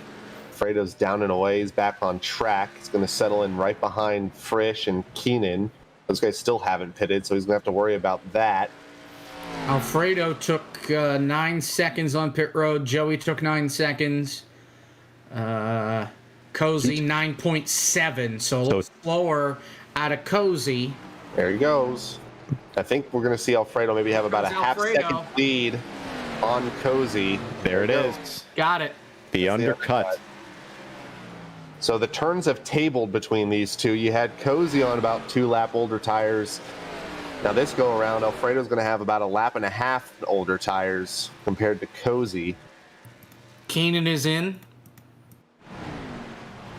Fredo's down and away. He's back on track. He's going to settle in right behind Frisch and Keenan. Those guys still haven't pitted, so he's going to have to worry about that. Alfredo took 9 seconds on pit road. Joey took 9 seconds. Cozy 9.7, so a little slower out of Cozy. There he goes. I think we're going to see Alfredo maybe have about a half-second lead on Cozy. There it is. Got it. The undercut. So the turns have tabled between these two. You had Cozy on about 2 lap older tires. Now this go around, Alfredo's going to have about a lap and a half older tires compared to Cozy. Keenan is in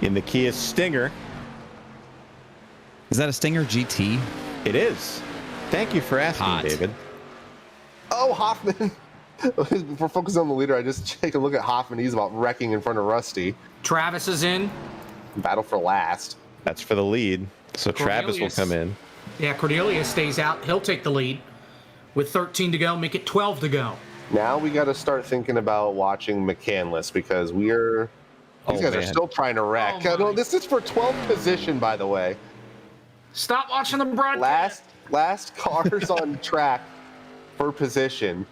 the Kia Stinger. Is that a Stinger GT? It is. Thank you for asking, David. Oh, Hoffman. Before focusing on the leader, I just take a look at Hoffman. He's about wrecking in front of Rusty. Travis is in. Battle for last. That's for the lead. So Travis will come in. Yeah, Cornelius stays out. He'll take the lead. With 13 to go, make it 12 to go. Now we got to start thinking about watching McCandless because these guys are still trying to wreck. This is for 12th position, by the way. Stop watching the broadcast. Last cars on track for position.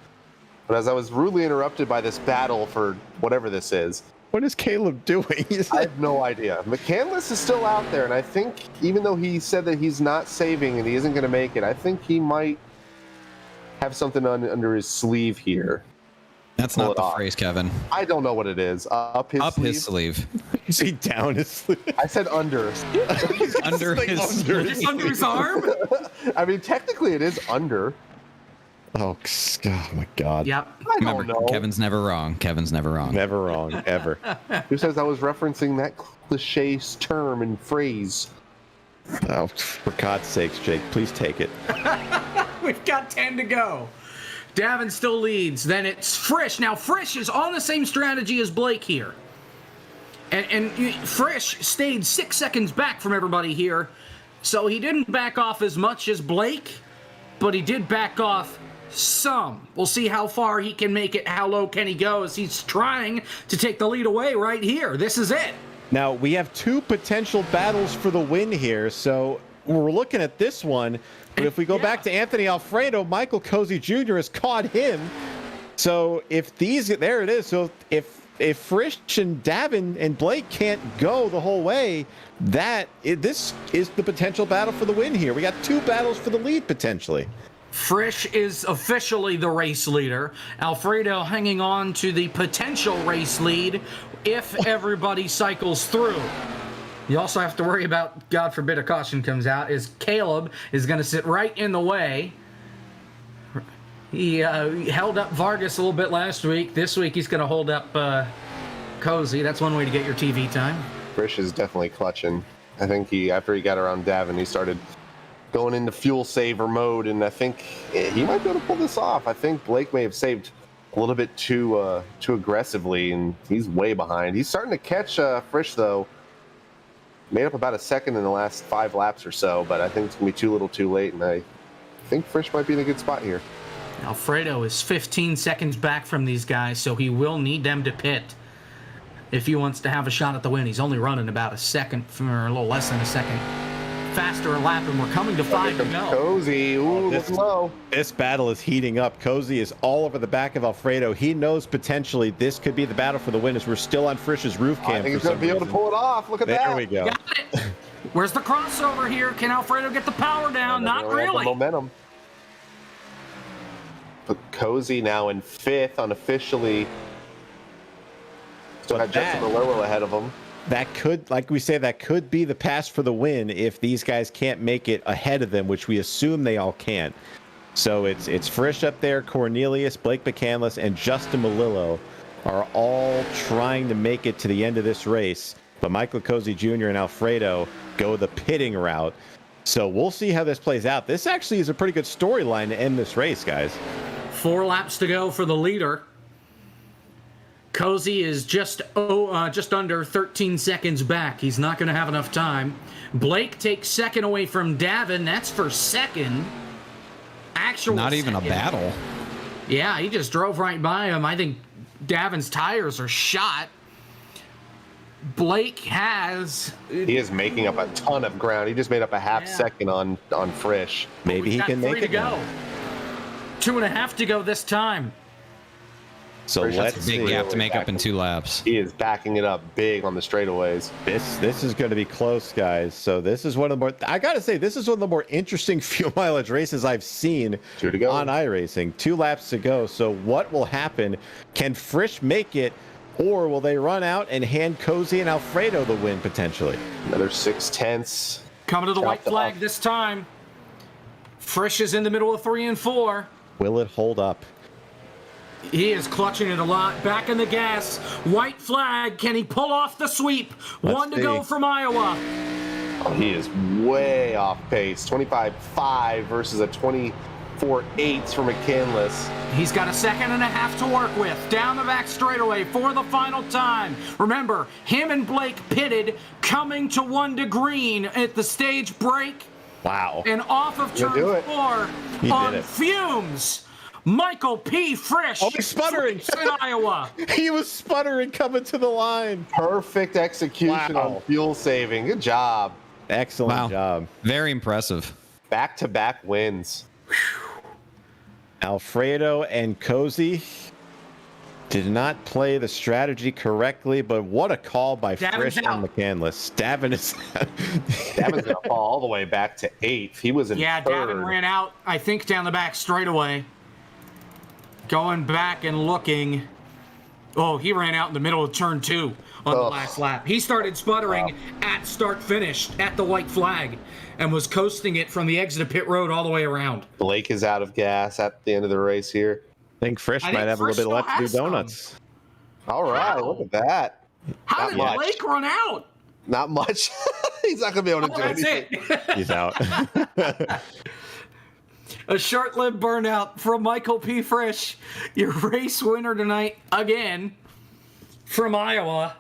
But as I was rudely interrupted by this battle for whatever this is. What is Caleb doing? I have no idea. McCandless is still out there, and I think even though he said that he's not saving and he isn't going to make it, I think he might have something under his sleeve here. That's not the phrase, Kevin. I don't know what it is. Up his sleeve. Is he down his sleeve? I said under. Under his sleeve. Just under his arm? I mean, technically it is under. Oh my God. Yep. Remember, Kevin's never wrong. Kevin's never wrong. Never wrong, ever. Who says I was referencing that cliche term and phrase? Oh, for God's sakes, Jake, please take it. We've got 10 to go. Davin still leads. Then it's Frisch. Now, Frisch is on the same strategy as Blake here. And Frisch stayed 6 seconds back from everybody here. So he didn't back off as much as Blake, but he did back off some. We'll see how far he can make it. How low can he go as he's trying to take the lead away right here. This is it. Now, we have 2 potential battles for the win here. So we're looking at this one. But if we go back to Anthony Alfredo, Michael Cozy Jr. has caught him. So if there it is. So if Frisch and Davin and Blake can't go the whole way, this is the potential battle for the win here. We got 2 battles for the lead potentially. Frisch is officially the race leader. Alfredo hanging on to the potential race lead if everybody cycles through. You also have to worry about, God forbid a caution comes out, is Caleb is going to sit right in the way. He held up Vargas a little bit last week. This week he's going to hold up Cozy. That's one way to get your TV time. Frisch is definitely clutching. I think after he got around Davin, he started going into fuel saver mode, and I think he might be able to pull this off. I think Blake may have saved a little bit too aggressively, and he's way behind. He's starting to catch Frisch, though. Made up about a second in the last 5 laps or so, but I think it's going to be too little too late, and I think Frisch might be in a good spot here. Alfredo is 15 seconds back from these guys, so he will need them to pit if he wants to have a shot at the win. He's only running about a second, or a little less than a second faster a lap, and we're coming to 5 to go. Cozy, ooh, looking low. This battle is heating up. Cozy is all over the back of Alfredo. He knows potentially this could be the battle for the win as we're still on Frisch's roof cam. I think he's going to be able to pull it off. Look at that. There we go. Got it. Where's the crossover here? Can Alfredo get the power down? Not really. Momentum. But Cozy now in 5th unofficially. Still got Justin Malillo ahead of him. That could, like we say, that could be the pass for the win if these guys can't make it ahead of them, which we assume they all can't. So it's Frisch up there, Cornelius, Blake McCandless, and Justin Malillo are all trying to make it to the end of this race. But Michael Cozy Jr. and Alfredo go the pitting route. So we'll see how this plays out. This actually is a pretty good storyline to end this race, guys. 4 laps to go for the leader. Cozy is just under 13 seconds back. He's not going to have enough time. Blake takes second away from Davin. That's for second. Not even a battle. Yeah, he just drove right by him. I think Davin's tires are shot. Blake he is making up a ton of ground. He just made up a half second on Frisch. Maybe he can make it. 3 to go. 2.5 to go this time. So let's see. Big gap to make up in 2 laps. He is backing it up big on the straightaways. This is going to be close, guys. So this is one of the more, I got to say, this is one of the more interesting fuel mileage races I've seen on iRacing. 2 laps to go. So what will happen? Can Frisch make it, or will they run out and hand Cozy and Alfredo the win potentially? Another 6/10. Coming to the white flag this time. Frisch is in the middle of 3 and 4. Will it hold up? He is clutching it a lot. Back in the gas. White flag. Can he pull off the sweep? One to go from Iowa. Oh, he is way off pace. 25.5 versus a 24.8 for McCandless. He's got a 1.5 seconds to work with. Down the back straightaway for the final time. Remember, him and Blake pitted, coming to 1 to green at the stage break. Wow. And off of turn 4 on fumes. Michael P. Frisch. Oh, he's sputtering. In Iowa. He was sputtering coming to the line. Perfect execution on fuel saving. Good job. Excellent job. Very impressive. Back-to-back wins. Alfredo and Cozy did not play the strategy correctly, but what a call by Frisch and McCandless. Davin's going to fall all the way back to 8th. He was in third. Davin ran out, I think, down the back straightaway. Going back and looking. Oh, he ran out in the middle of turn 2 on the last lap. He started sputtering at start finish at the white flag and was coasting it from the exit of pit road all the way around. Blake is out of gas at the end of the race here. I think Frisch might have a little bit left to do donuts. All right, look at that. How did Blake run out? Not much. He's not going to be able to do anything. He's out. A short-lived burnout from Michael P. Frisch, your race winner tonight again from Iowa.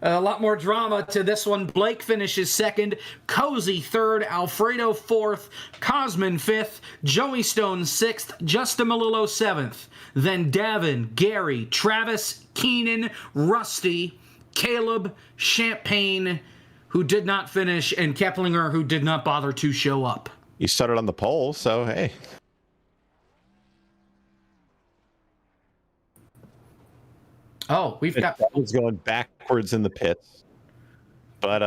A lot more drama to this one. Blake finishes second, Cozy third, Alfredo fourth, Cosman fifth, Joey Stone sixth, Justin Malillo seventh. Then Davin, Gary, Travis, Keenan, Rusty, Caleb, Champagne, who did not finish, and Keplinger, who did not bother to show up. You started on the pole, so hey. Oh, we've got was going backwards in the pits. But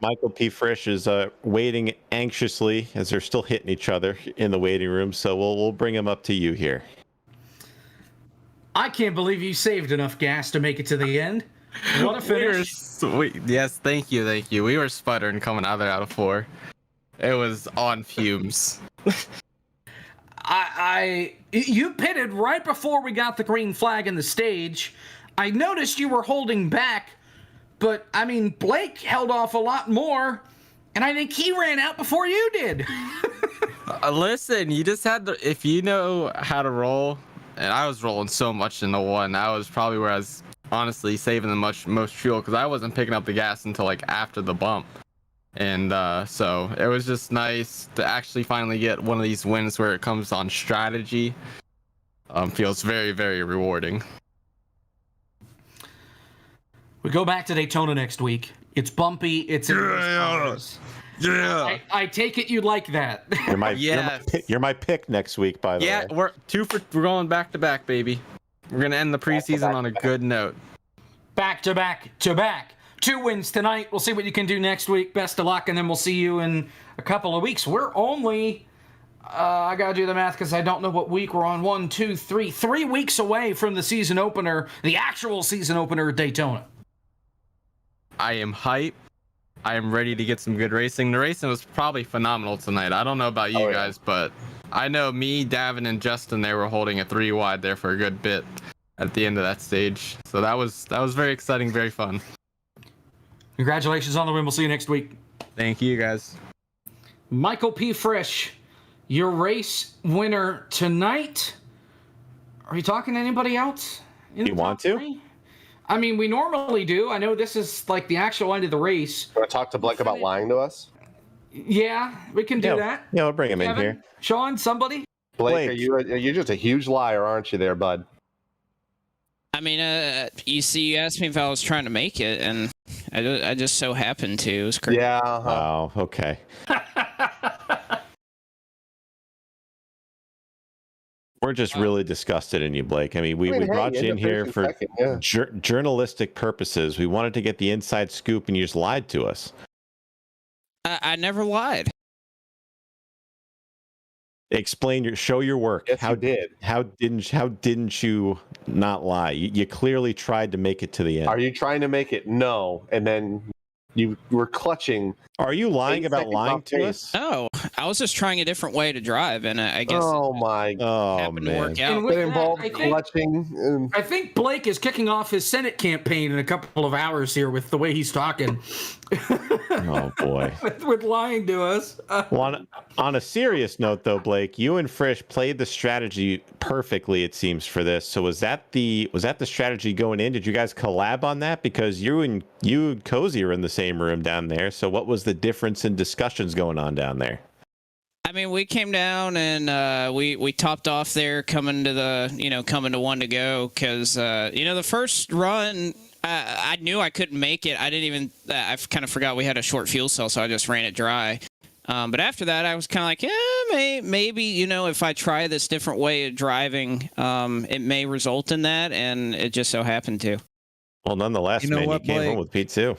Michael P. Frisch is waiting anxiously as they're still hitting each other in the waiting room. So we'll bring him up to you here. I can't believe you saved enough gas to make it to the end. What a finish! Yes, thank you. We were sputtering coming out of 4. It was on fumes. You pitted right before we got the green flag in the stage. I noticed you were holding back, but I mean, Blake held off a lot more, and I think he ran out before you did. Listen, you just had to, if you know how to roll, and I was rolling so much in the 1, I was probably where I was honestly saving the most fuel, because I wasn't picking up the gas until like after the bump. And so it was just nice to actually finally get one of these wins where it comes on strategy. Feels very, very rewarding. We go back to Daytona next week. It's bumpy. It's I take it you like that. You're my pick next week, by the way. Yeah, we're going back to back, baby. We're gonna end the preseason on a good note. Back to back to back. 2 wins tonight. We'll see what you can do next week. Best of luck, and then we'll see you in a couple of weeks. We're only, I got to do the math because I don't know what week we're on. 1, 2, 3. 3 weeks away from the season opener, the actual season opener at Daytona. I am hyped. I am ready to get some good racing. The racing was probably phenomenal tonight. I don't know about you guys, but I know me, Davin, and Justin, they were holding a 3 wide there for a good bit at the end of that stage. So that was very exciting, very fun. Congratulations on the win. We'll see you next week. Thank you, guys. Michael P. Frisch, your race winner tonight. Are you talking to anybody else? You want to? 3? I mean, we normally do. I know this is like the actual end of the race. Want to talk to Blake about lying to us? Yeah, we can do that. Yeah, we'll bring him in here. Sean, somebody? Blake, are you just a huge liar, aren't you there, bud? I mean, you asked me if I was trying to make it, and I just so happened to. It was crazy. Yeah. Oh, okay. We're just really disgusted in you, Blake. I mean, we brought you in here for journalistic purposes. We wanted to get the inside scoop, and you just lied to us. I never lied. Show your work. Yes, you did. How didn't you not lie? You clearly tried to make it to the end. Are you trying to make it? No. And then you were clutching. Are you lying about lying to us? No, I was just trying a different way to drive, and I guess. Oh man! To work out. It involved clutching. I think Blake is kicking off his Senate campaign in a couple of hours here with the way he's talking. Oh boy! with lying to us. Well, on a serious note, though, Blake, you and Frisch played the strategy perfectly. It seems for this. So was that the strategy going in? Did you guys collab on that? Because you and Cozy are in the same room down there. So what was the difference in discussions going on down there? I mean, we came down and we topped off there coming to 1 to go because the first run I knew I couldn't make it. I kind of forgot we had a short fuel cell, so I just ran it dry. But after that, I was kind of like, maybe, you know, if I try this different way of driving, it may result in that, and it just so happened to. Well, nonetheless, You know what, you came home with P2.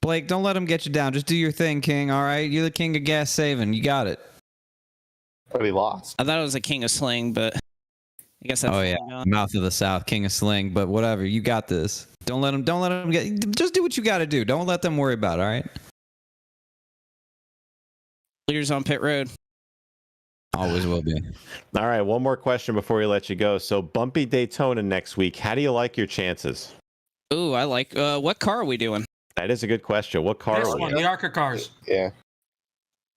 Blake, don't let him get you down. Just do your thing, King, all right? You're the king of gas saving. You got it. But he lost. I thought it was a king of sling, but I guess that's Mouth of the South, king of sling, but whatever. You got this. Don't let him just do what you got to do. Don't let them worry about it, all right? Leaders on pit road. Always will be. All right, one more question before we let you go. So, bumpy Daytona next week. How do you like your chances? Ooh, I like. What car are we doing? That is a good question. What car are we? The ARCA cars. Yeah.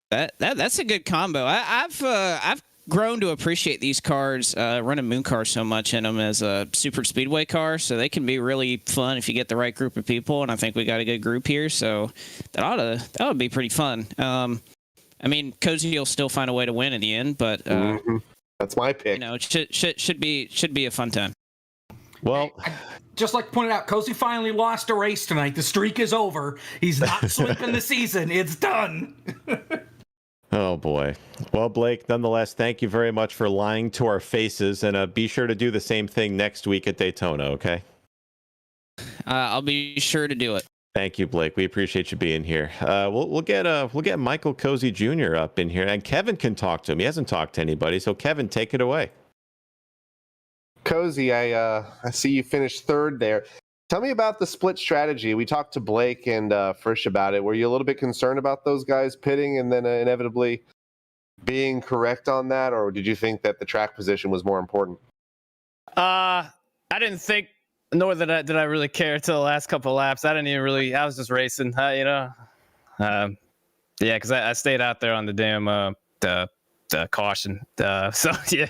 That's a good combo. I've grown to appreciate these cars, running Moon cars so much in them as a super speedway car, so they can be really fun if you get the right group of people. And I think we got a good group here, so that would be pretty fun. I mean, Cozy will still find a way to win in the end, but that's my pick. You know, it should be a fun time. Well, just like pointed out, Cozy finally lost a race tonight. The streak is over. He's not sweeping the season. It's done. Oh, boy. Well, Blake, nonetheless, thank you very much for lying to our faces, and be sure to do the same thing next week at Daytona, okay? I'll be sure to do it. Thank you, Blake. We appreciate you being here. We'll get Michael Cozy Jr. up in here, and Kevin can talk to him. He hasn't talked to anybody, so Kevin, take it away. Cozy, I see you finished third there. Tell me about the split strategy. We talked to Blake and Frisch about it. Were you a little bit concerned about those guys pitting and then inevitably being correct on that, or did you think that the track position was more important? I didn't think, nor did I really care until the last couple of laps. I didn't even really. I was just racing, you know. Yeah, because I stayed out there on the damn the caution. So yeah,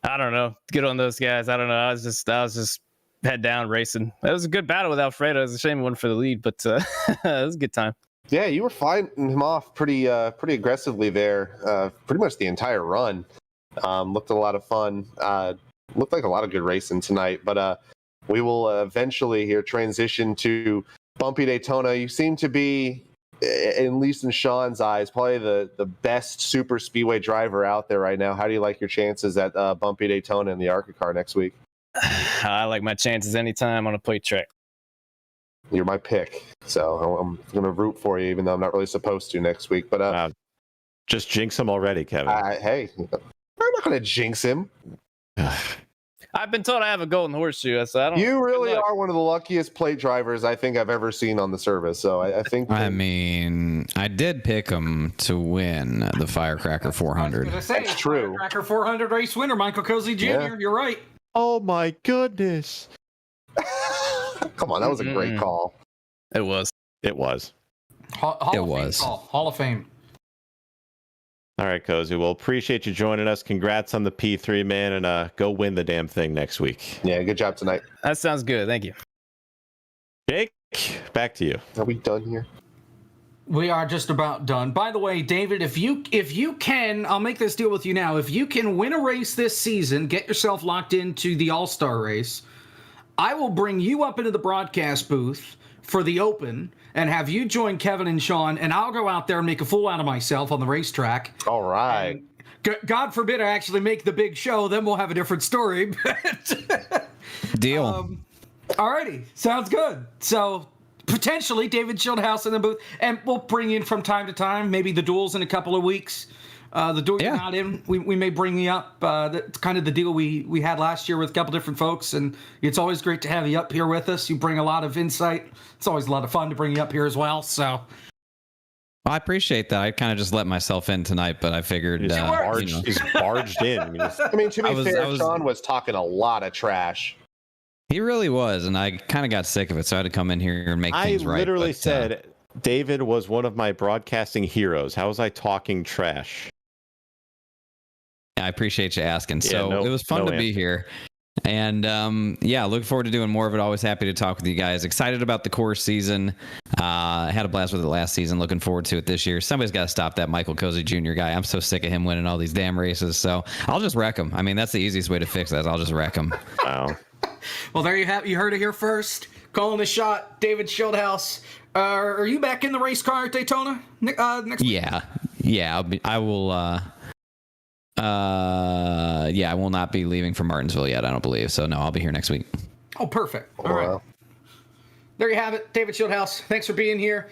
I don't know. Good on those guys. I don't know. I was just head down racing. It was a good battle with Alfredo. It was a shame he won for the lead, but it was a good time. Yeah, you were fighting him off pretty aggressively there, pretty much the entire run. Looked a lot of fun. Looked like a lot of good racing tonight. But we will eventually here transition to bumpy Daytona. You seem to be, at least in Sean's eyes, probably the best super speedway driver out there right now. How do you like your chances at bumpy Daytona in the ARCA car next week? I like my chances anytime on a plate track. You're my pick, so I'm going to root for you, even though I'm not really supposed to next week. But just jinx him already, Kevin. Hey, I'm not going to jinx him. I've been told I have a golden horseshoe, so I don't. You really are one of the luckiest plate drivers I think I've ever seen on the service. So I think. I mean, I did pick him to win the Firecracker 400. That's true. Firecracker 400 race winner, Michael Cozy Jr. Yeah. You're right. Oh my goodness! Come on, that was a great call. It was. It was. Hall of Fame. All right, Cozy. Well, appreciate you joining us. Congrats on the P3, man, and go win the damn thing next week. Yeah, good job tonight. That sounds good. Thank you. Jake, back to you. Are we done here? We are just about done. By the way, David, if you can, I'll make this deal with you now. If you can win a race this season, get yourself locked into the All-Star race, I will bring you up into the broadcast booth for the Open and have you join Kevin and Sean, and I'll go out there and make a fool out of myself on the racetrack. All right. God forbid I actually make the big show, then we'll have a different story. Deal. Alrighty, sounds good. So potentially David Schildhouse in the booth, and we'll bring in from time to time, maybe the duels in a couple of weeks. The duel you're not in, we may bring you up. That's kind of the deal we had last year with a couple different folks, and it's always great to have you up here with us. You bring a lot of insight. It's always a lot of fun to bring you up here as well. So, well, I appreciate that. I kind of just let myself in tonight, but I figured he's barged in. I mean, to be fair, Sean was talking a lot of trash. He really was, and I kind of got sick of it, so I had to come in here and make things right. I literally said David was one of my broadcasting heroes. How was I talking trash? I appreciate you asking. So it was fun to be here. And looking forward to doing more of it. Always happy to talk with you guys. Excited about the CORE season. Had a blast with it last season. Looking forward to it this year. Somebody's got to stop that Michael Cozy Jr. guy. I'm so sick of him winning all these damn races. So I'll just wreck him. I mean, that's the easiest way to fix that. I'll just wreck him. Wow. Well, there you have. You heard it here first. Calling the shot, David Schildhouse. Are you back in the race car at Daytona next week? Yeah, I will. I will not be leaving for Martinsville yet. I don't believe so. No, I'll be here next week. Oh, perfect. All right. There you have it, David Shieldhouse. Thanks for being here.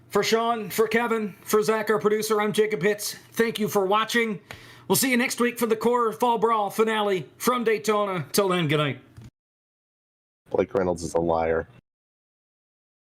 For Sean, for Kevin, for Zach, our producer, I'm Jacob Hitz. Thank you for watching. We'll see you next week for the CORE Fall Brawl finale from Daytona. Till then, good night. Blake Reynolds is a liar.